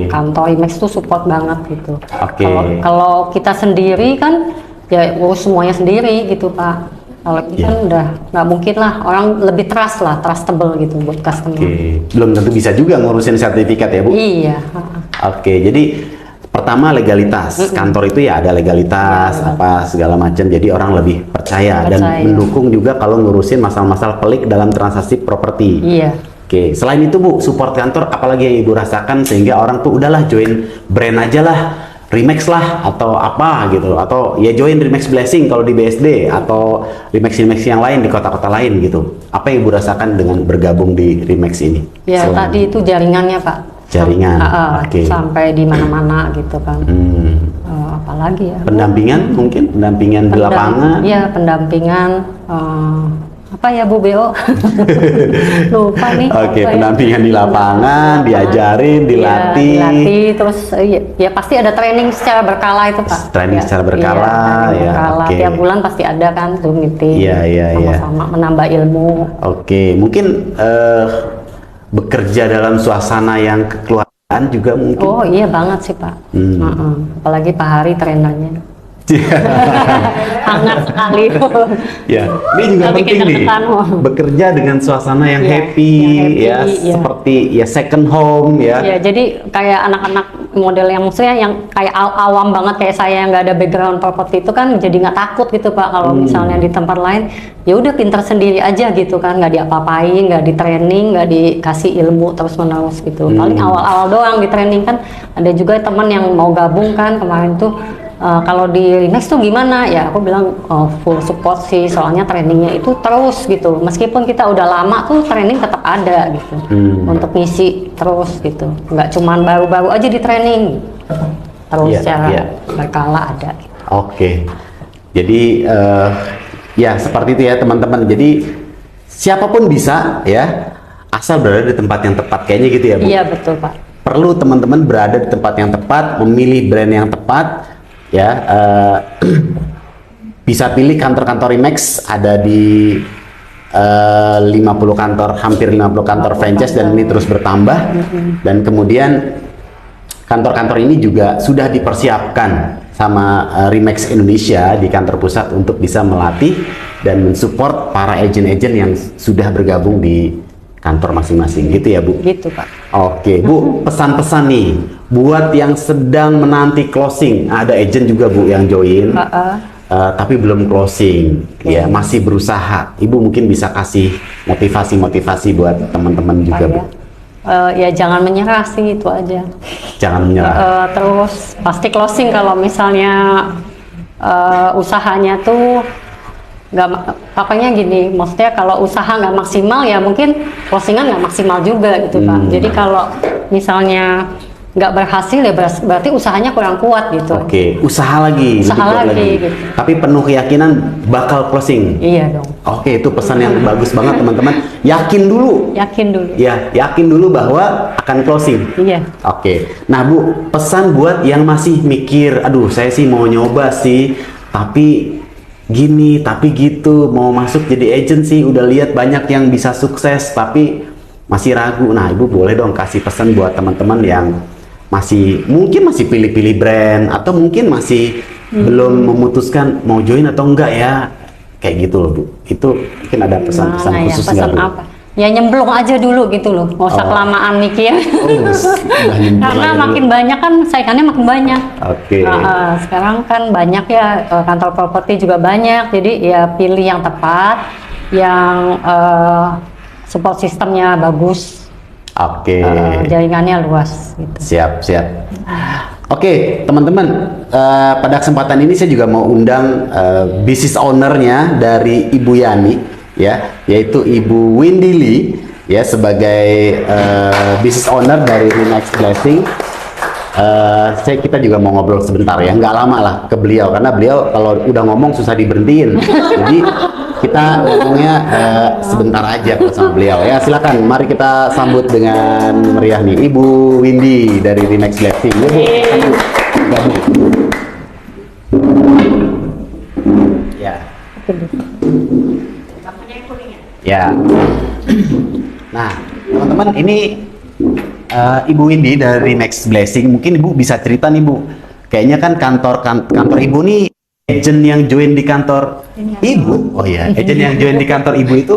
Kantor Remax itu support banget gitu. Oke. Kalau kita sendiri kan ya urus semuanya sendiri gitu Pak. Kalau ini Iya. kan udah nggak mungkin lah, orang lebih trustable gitu buat customer. Oke, belum tentu bisa juga ngurusin sertifikat ya Bu. Iya. Oke, jadi pertama legalitas. Kantor itu ya ada legalitas apa segala macam. Jadi orang lebih percaya dan Percaya. mendukung juga kalau ngurusin masalah-masalah pelik dalam transaksi properti. Iya. Oke, selain itu Bu, support kantor apalagi yang Ibu rasakan sehingga orang tuh udahlah join brand aja lah, Remax lah atau apa gitu, atau ya join Remax Blessing kalau di BSD atau Remax yang lain di kota-kota lain gitu. Apa yang Ibu rasakan dengan bergabung di Remax ini? Ya Selain- tadi itu jaringannya Pak. Jaringan, oke. Sampai di mana-mana gitu kan. Apalagi ya? Pendampingan mungkin, pendampingan di lapangan. Iya, pendampingan. Apa ya Bu Beo? Lupa nih. Oke, apa ya? pendampingan di lapangan, diajarin, Iya, dilatih. dilatih, terus ya pasti ada training secara berkala itu Pak. Training Ya, secara berkala, iya, training ya, berkala. oke. Tiap bulan pasti ada kan Zoom meeting. Iya, iya, iya. Sama-sama menambah ilmu. Oke, mungkin bekerja dalam suasana yang kekeluargaan juga mungkin. Oh iya banget sih Pak. Apalagi Pak Hari trainernya. Hangat sekali. Ya, ini juga Tapi penting kita nih. tekan, oh. Bekerja dengan suasana yang Iya, happy, yang happy, ya, iya. seperti ya second home ya. Ya, jadi kayak anak-anak model yang maksudnya yang kayak awam banget kayak saya yang nggak ada background properti itu kan jadi nggak takut gitu Pak kalau misalnya di tempat lain ya udah pintar sendiri aja gitu kan nggak diapa-apain nggak di training nggak dikasih ilmu terus menerus gitu paling awal-awal doang di training kan ada juga teman yang mau gabung kan kemarin tuh kalau di Remax tuh gimana ya aku bilang full support sih soalnya trainingnya itu terus gitu meskipun kita udah lama tuh training tetap ada gitu untuk ngisi terus gitu nggak cuman baru-baru aja di training terus Iya, secara iya. berkala ada gitu. Oke, jadi ya seperti itu ya teman-teman. Jadi siapapun bisa ya, asal berada di tempat yang tepat kayaknya gitu ya Bu. Iya betul Pak. Perlu teman-teman berada di tempat yang tepat, memilih brand yang tepat ya. Bisa pilih kantor-kantor Remax ada di 50 kantor, hampir 50 kantor franchise dan ini terus bertambah. Dan kemudian kantor-kantor ini juga sudah dipersiapkan sama Remax Indonesia di kantor pusat untuk bisa melatih dan mensupport para agent-agent yang sudah bergabung di kantor masing-masing gitu ya Bu. Gitu Pak. Oke Bu, pesan-pesan nih buat yang sedang menanti closing. Ada agent juga Bu yang join tapi belum closing ya, masih berusaha. Ibu mungkin bisa kasih motivasi-motivasi buat teman-teman juga Bu. Ya jangan menyerah sih itu aja. Jangan menyerah. Terus pasti closing kalau misalnya usahanya tuh pokoknya gini, maksudnya kalau usaha nggak maksimal ya mungkin closingan nggak maksimal juga gitu Pak. Jadi kalau misalnya nggak berhasil ya berarti usahanya kurang kuat gitu. Oke, usaha lagi, Usaha lebih kuat lagi, gitu. Tapi penuh keyakinan bakal closing. Iya dong. Oke, itu pesan yang bagus banget teman-teman. Yakin dulu. Yakin dulu. Ya, yakin dulu bahwa akan closing. Iya. Oke, nah Bu, pesan buat yang masih mikir, aduh saya sih mau nyoba sih, tapi gini, tapi gitu, mau masuk jadi agency, udah lihat banyak yang bisa sukses, tapi masih ragu. Nah, Ibu boleh dong kasih pesan buat teman-teman yang mungkin masih pilih-pilih brand, atau mungkin masih belum memutuskan mau join atau enggak ya, kayak gitu loh Bu. Itu mungkin ada pesan-pesan Gimana ya, khusus pesan nggak Bu? apa? Ya nyemplung aja dulu gitu loh, nggak usah kelamaan mikir. Udah nyemplung Karena aja dulu. makin banyak kan saingannya makin banyak. Oke. Sekarang kan banyak ya kantor properti juga banyak, jadi ya pilih yang tepat, yang support sistemnya bagus, Oke. jaringannya luas. Gitu. Siap, siap. Oke, teman-teman, pada kesempatan ini saya juga mau undang business ownernya dari Ibu Yani, ya, yaitu Ibu Windy Lee, ya, sebagai business owner dari Remax Blessing. Kita juga mau ngobrol sebentar ya, nggak lama lah ke beliau, karena beliau kalau udah ngomong susah diberhentiin. Jadi kita ngomongnya sebentar aja sama beliau ya. Silakan, mari kita sambut dengan meriah nih Ibu Windy dari Remax Blessing. Ya, Bu. Ya. Ya. Nah, teman-teman, ini Ibu Windy dari Remax Blessing. Mungkin Ibu bisa cerita nih Bu. Kayaknya kan kantor Ibu nih agent yang join di kantor ibu, oh ya, agent yang join di kantor ibu itu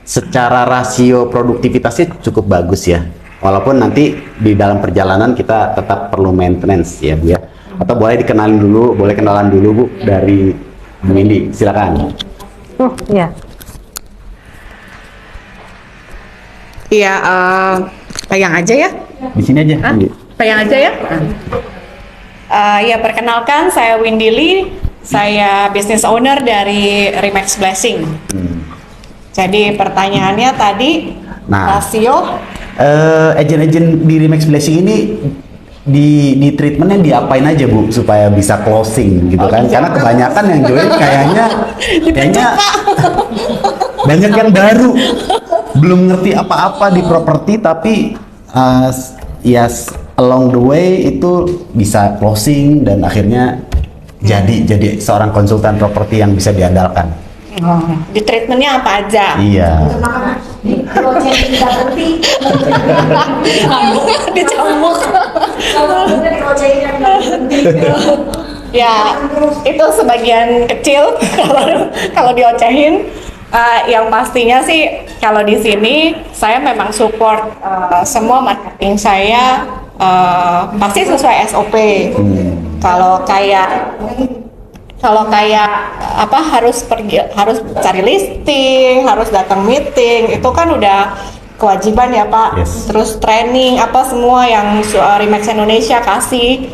secara rasio produktivitasnya cukup bagus ya. Walaupun nanti di dalam perjalanan kita tetap perlu maintenance ya Bu ya. Atau boleh dikenalin dulu, boleh kenalan dulu Bu dari Bu Windy, silakan. Iya. Iya, pegang aja ya. Di sini aja. Hah? Windy. Pegang aja ya. Ya, perkenalkan saya Windy Lee. Saya business owner dari Remax Blessing. Jadi pertanyaannya tadi Nah. rasio. Agent-agent di Remax Blessing ini di treatmentnya diapain aja Bu supaya bisa closing gitu kan? Karena kebanyakan yang join kayaknya banyak yang baru, belum ngerti apa-apa di properti tapi ya along the way itu bisa closing dan akhirnya jadi seorang konsultan properti yang bisa diandalkan. Di treatmentnya apa aja? Iya. Kalau chatting nggak berhenti, Dicambuk. kalau chatting nggak berhenti. Ya, itu sebagian kecil kalau diocehin. Yang pastinya sih kalau di sini saya memang support semua marketing saya pasti sesuai SOP. Kalau kayak apa harus cari listing, harus datang meeting, itu kan udah kewajiban ya Pak. Yes. Terus training apa semua yang Remax Indonesia kasih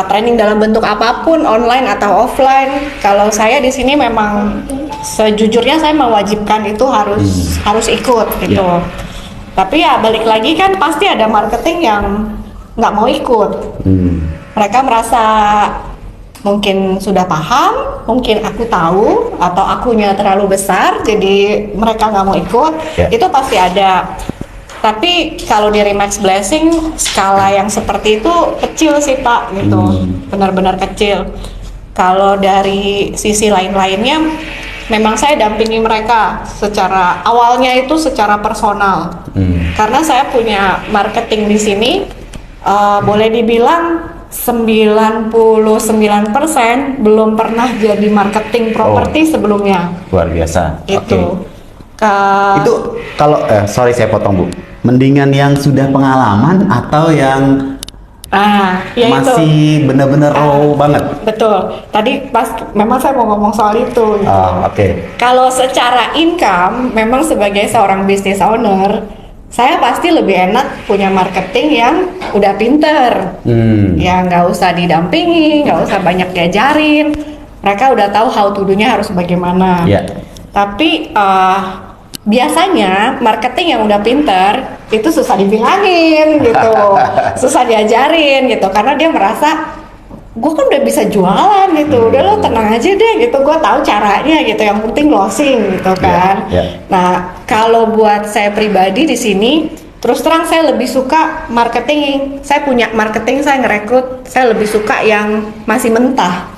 training dalam bentuk apapun, online atau offline. Kalau saya di sini memang sejujurnya saya mewajibkan itu harus ikut gitu. Yeah. Tapi ya balik lagi kan pasti ada marketing yang nggak mau ikut. Mereka merasa mungkin sudah paham, mungkin aku tahu, atau akunya terlalu besar, jadi mereka nggak mau ikut. Yeah. Itu pasti ada. Tapi kalau di Remax Blessing, skala yang seperti itu kecil sih Pak, gitu. Benar-benar kecil. Kalau dari sisi lain-lainnya, memang saya dampingi mereka secara awalnya itu secara personal. Karena saya punya marketing di sini, boleh dibilang 99% belum pernah jadi marketing properti sebelumnya. Luar biasa. Itu. Itu kalau sorry saya potong Bu. Mendingan yang sudah pengalaman atau yang Ya masih benar-benar raw banget? Betul. Tadi pas memang saya mau ngomong soal itu. Gitu. Oke. Kalau secara income, memang sebagai seorang business owner, saya pasti lebih enak punya marketing yang udah pinter, yang nggak usah didampingi, nggak usah banyak diajarin. Mereka udah tahu how to do-nya harus bagaimana. Yeah. Tapi biasanya marketing yang udah pinter itu susah dibilangin gitu, susah diajarin gitu, karena dia merasa gue kan udah bisa jualan gitu, udah lo tenang aja deh gitu, gue tahu caranya gitu, yang penting closing gitu kan. Nah kalau buat saya pribadi di sini, terus terang saya lebih suka marketing. Saya punya marketing, saya ngerekrut, saya lebih suka yang masih mentah,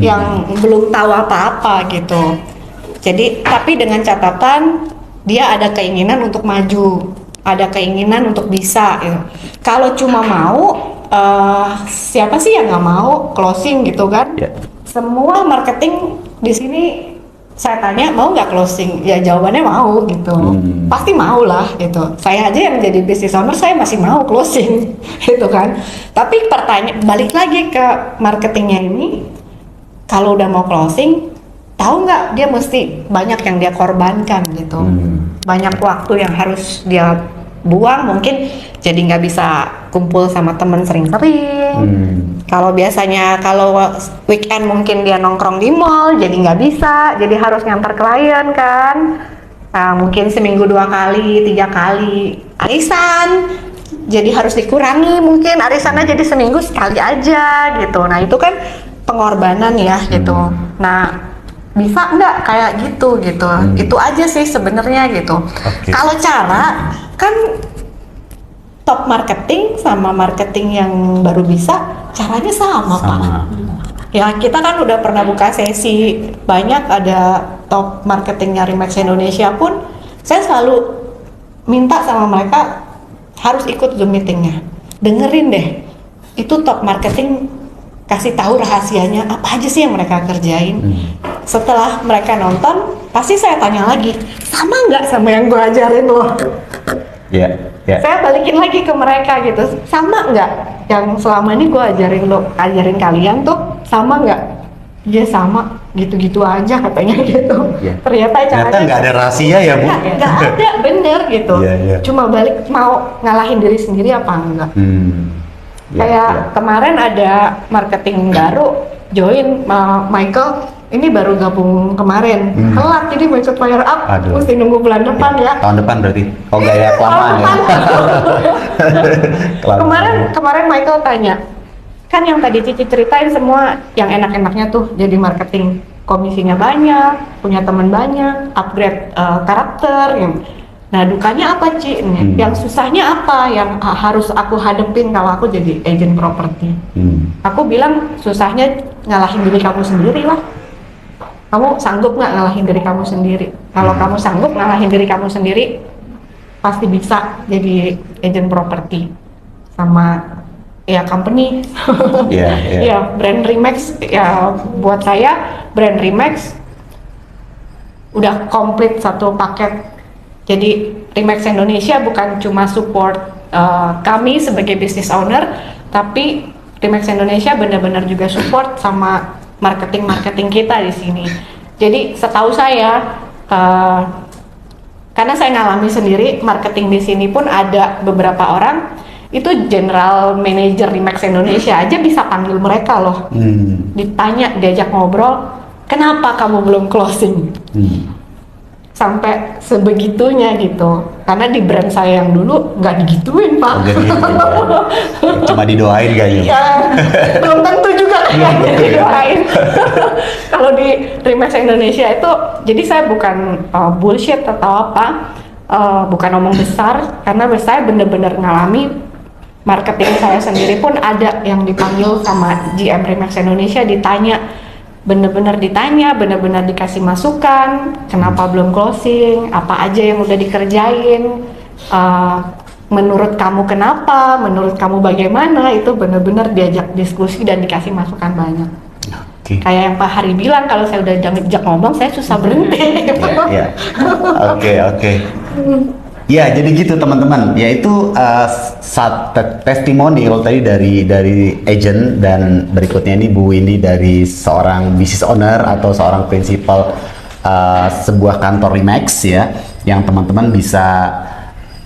yang belum tahu apa-apa gitu. Jadi tapi dengan catatan dia ada keinginan untuk maju, ada keinginan untuk bisa gitu. Kalau cuma mau, siapa sih yang nggak mau closing gitu kan? Semua marketing di sini saya tanya mau nggak closing, ya jawabannya mau gitu. Pasti mau lah gitu. Saya aja yang jadi business owner saya masih mau closing gitu kan. Tapi balik lagi ke marketingnya ini, kalau udah mau closing, tahu nggak dia mesti banyak yang dia korbankan gitu. Banyak waktu yang harus dia buang, mungkin jadi nggak bisa kumpul sama temen sering Kalau biasanya kalau weekend mungkin dia nongkrong di mall, jadi nggak bisa, jadi harus ngantar klien kan. Mungkin seminggu 2 kali, 3 kali arisan, jadi harus dikurangi, mungkin arisannya jadi seminggu sekali aja gitu. Nah itu kan pengorbanan ya gitu. Nah bisa nggak kayak gitu. Itu aja sih sebenarnya gitu. Kalau cara kan top marketing sama marketing yang baru bisa caranya sama. Pak. Ya kita kan udah pernah buka sesi banyak, ada top marketingnya Remax Indonesia pun, saya selalu minta sama mereka harus ikut Zoom meetingnya, dengerin deh itu top marketing kasih tahu rahasianya apa aja sih yang mereka kerjain. Setelah mereka nonton, pasti saya tanya lagi, sama nggak sama yang gue ajarin lo? Ya, ya. Saya balikin lagi ke mereka gitu, sama nggak yang selama ini gue ajarin kalian tuh, sama nggak? Iya sama, gitu-gitu aja katanya gitu. Ya. Ternyata nggak ada rahasia ya, Bu? Nggak ada, bener gitu. Iya, iya. Cuma balik mau ngalahin diri sendiri apa enggak? Ya, Kayak ya. kemarin ada marketing baru join Michael, ini baru gabung kemarin, telat jadi mau ikut fire up, Aduh. mesti nunggu bulan depan ya. Tahun depan berarti. Oh, gaya kelamaan ya. Kelamaan. Kemarin Michael tanya, kan yang tadi Cici ceritain semua yang enak-enaknya tuh jadi marketing, komisinya banyak, punya teman banyak, upgrade karakter. Nah dukanya apa Ci? Yang susahnya apa? Yang harus aku hadepin kalau aku jadi agent properti? Aku bilang susahnya ngalahin diri kamu sendiri lah. Kamu sanggup nggak ngalahin diri kamu sendiri? Kalau kamu sanggup ngalahin diri kamu sendiri, pasti bisa jadi agent properti sama ya company. Iya, iya. Ya brand Remax ya, buat saya brand Remax udah komplit satu paket. Jadi Remax Indonesia bukan cuma support kami sebagai business owner, tapi Remax Indonesia benar-benar juga support sama marketing kita di sini. Jadi setahu saya, karena saya ngalami sendiri marketing di sini pun ada beberapa orang itu general manager Remax Indonesia aja bisa panggil mereka loh, ditanya, diajak ngobrol, kenapa kamu belum closing? Sampai sebegitunya gitu, karena di brand saya yang dulu nggak digituin Pak. Cuma didoain kayaknya. Ya, belum tentu juga kayaknya didoain. Kalau di Remax Indonesia itu, jadi saya bukan bullshit atau apa, bukan omong besar, karena saya bener-bener ngalami marketing saya sendiri pun ada yang dipanggil sama GM Remax Indonesia, ditanya, bener-bener dikasih masukan, kenapa belum closing, apa aja yang udah dikerjain, menurut kamu kenapa, menurut kamu bagaimana, itu bener-bener diajak diskusi dan dikasih masukan banyak. Okay. Kayak yang Pak Hari bilang, kalau saya udah diajak ngomong, saya susah berhenti. Oke. Ya, jadi gitu teman-teman. Yaitu testimonial tadi dari agent, dan berikutnya ini Bu Windy dari seorang business owner atau seorang principal sebuah kantor Remax ya, yang teman-teman bisa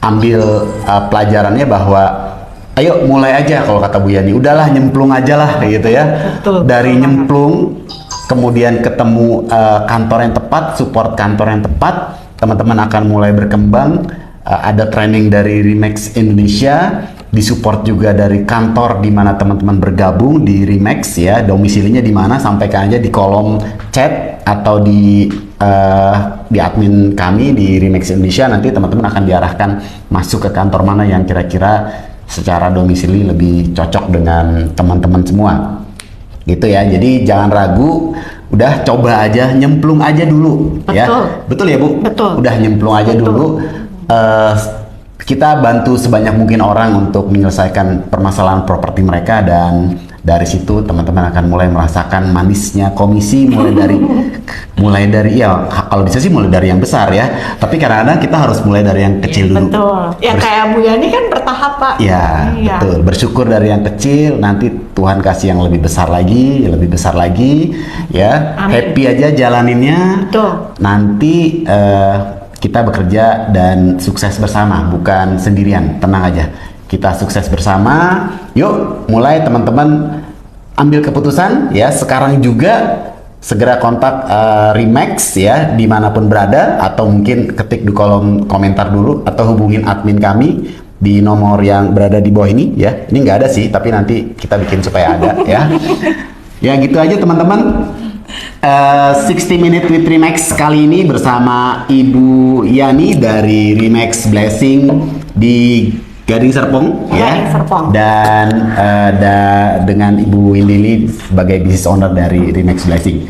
ambil pelajarannya bahwa ayo mulai aja, kalau kata Bu Yani, udahlah nyemplung aja lah gitu ya. Betul. Dari nyemplung kemudian ketemu kantor yang tepat, support kantor yang tepat, teman-teman akan mulai berkembang. Ada training dari Remax Indonesia, disupport juga dari kantor di mana teman-teman bergabung di Remax ya, domisilinya di mana, sampaikan aja di kolom chat atau di admin kami di Remax Indonesia, nanti teman-teman akan diarahkan masuk ke kantor mana yang kira-kira secara domisili lebih cocok dengan teman-teman semua gitu ya. Jadi jangan ragu, udah coba aja, nyemplung aja dulu. Betul. Ya, betul ya Bu? Betul. Udah nyemplung aja Betul. dulu. Kita bantu sebanyak mungkin orang untuk menyelesaikan permasalahan properti mereka, dan dari situ teman-teman akan mulai merasakan manisnya komisi, mulai dari ya kalau bisa sih mulai dari yang besar ya, tapi kadang-kadang kita harus mulai dari yang kecil dulu. Betul. Ya kayak Bu Yani kan bertahap Pak. Ya, Iya. betul. Bersyukur dari yang kecil, nanti Tuhan kasih yang lebih besar lagi, ya. Amin. Happy aja jalaninnya. Betul. Nanti kita bekerja dan sukses bersama, bukan sendirian. Tenang aja, kita sukses bersama. Yuk, mulai teman-teman ambil keputusan ya. Sekarang juga segera kontak Remax ya, dimanapun berada, atau mungkin ketik di kolom komentar dulu, atau hubungin admin kami di nomor yang berada di bawah ini ya. Ini nggak ada sih, tapi nanti kita bikin supaya ada ya. Ya gitu aja teman-teman. 60 Minute with Remax kali ini bersama Ibu Yani dari Remax Blessing di Gading Serpong ya. Gading Serpong. Dan dengan Ibu Windy sebagai business owner dari Remax Blessing.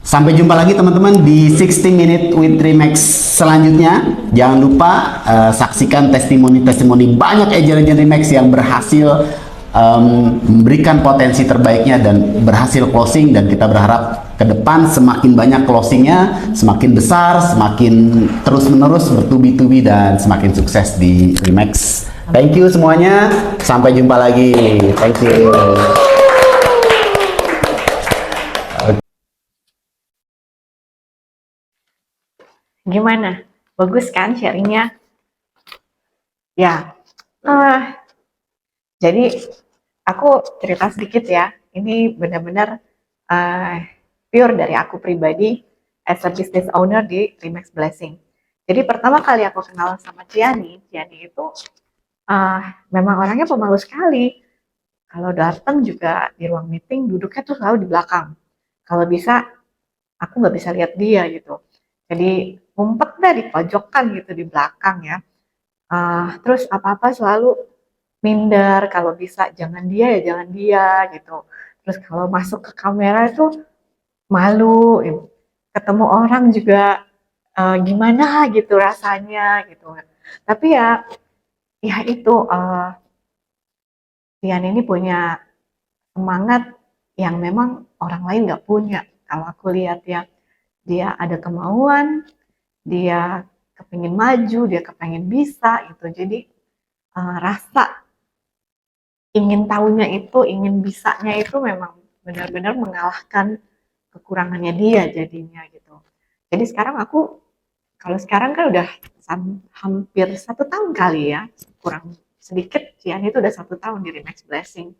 Sampai jumpa lagi teman-teman di 60 Minute with Remax selanjutnya. Jangan lupa saksikan testimoni-testimoni banyak agent-agent Remax yang berhasil memberikan potensi terbaiknya dan berhasil closing, dan kita berharap ke depan semakin banyak closingnya, semakin besar, semakin terus-menerus bertubi-tubi dan semakin sukses di Remax. Thank you semuanya, sampai jumpa lagi. Thank you. Gimana? Bagus kan sharingnya? Ya, eh, jadi aku cerita sedikit ya. Ini benar-benar eh, pure dari aku pribadi as a business owner di Remax Blessing. Jadi pertama kali aku kenal sama Ciani itu eh, memang orangnya pemalu sekali. Kalau datang juga di ruang meeting duduknya tuh selalu di belakang. Kalau bisa aku nggak bisa lihat dia gitu. Jadi ngumpet deh di pojokan gitu di belakang ya. Terus apa-apa selalu minder, kalau bisa jangan dia ya jangan dia gitu. Terus kalau masuk ke kamera itu malu, gitu. Ketemu orang juga gimana gitu rasanya gitu. Tapi ya itu Tian ini punya semangat yang memang orang lain nggak punya. Kalau aku lihat ya, dia ada kemauan, dia kepingin maju, dia kepingin bisa gitu. Jadi rasa ingin tahunya itu, ingin bisanya itu memang benar-benar mengalahkan kekurangannya dia jadinya gitu. Jadi sekarang aku, kalau sekarang kan udah hampir 1 tahun kali ya, kurang sedikit, Cian itu udah 1 tahun di Remax Blessing.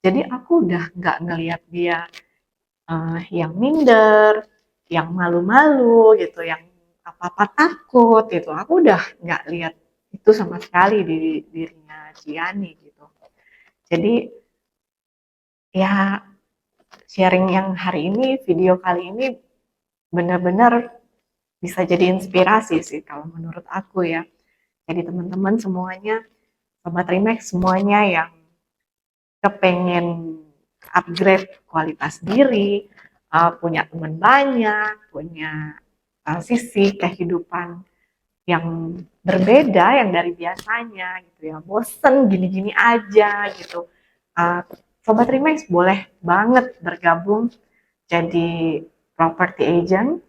Jadi aku udah nggak ngelihat dia yang minder, yang malu-malu gitu, yang apa-apa takut gitu. Aku udah nggak lihat itu sama sekali di dirinya Ciani gitu. Jadi ya sharing yang hari ini, video kali ini benar-benar bisa jadi inspirasi sih kalau menurut aku ya. Jadi teman-teman semuanya, Sobat Remax semuanya yang kepengen upgrade kualitas diri, punya teman banyak, punya sisi kehidupan yang berbeda yang dari biasanya gitu ya, bosen gini-gini aja gitu. Sobat Remax boleh banget bergabung jadi property agent.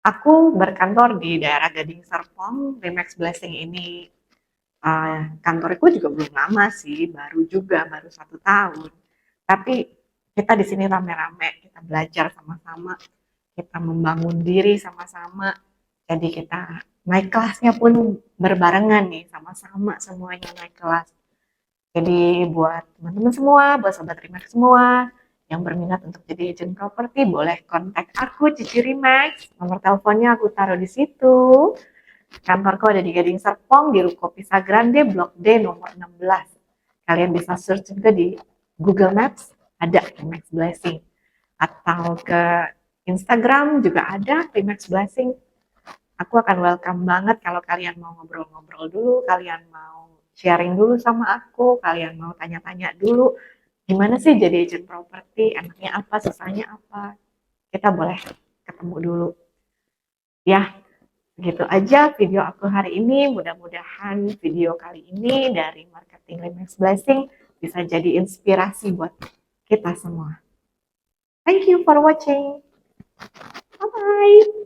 Aku berkantor di daerah Gading Serpong. Remax Blessing ini kantorku juga belum lama sih, baru juga, baru 1 tahun. Tapi kita di sini rame-rame, kita belajar sama-sama, kita membangun diri sama-sama. Jadi kita naik kelasnya pun berbarengan nih, sama-sama semuanya naik kelas. Jadi buat teman-teman semua, buat sobat Remax semua yang berminat untuk jadi agent properti, boleh kontak aku Cici Remax. Nomor teleponnya aku taruh di situ. Kantorku ada di Gading Serpong, di Ruko Pisa Grande, Blok D nomor 16. Kalian bisa search juga di Google Maps, ada Remax Blessing. Atau ke Instagram juga ada Remax Blessing. Aku akan welcome banget kalau kalian mau ngobrol-ngobrol dulu, kalian mau sharing dulu sama aku, kalian mau tanya-tanya dulu, gimana sih jadi agent properti, enaknya apa, susahnya apa. Kita boleh ketemu dulu. Ya, begitu aja video aku hari ini. Mudah-mudahan video kali ini dari Marketing Remax Blessing bisa jadi inspirasi buat kita semua. Thank you for watching. Bye-bye.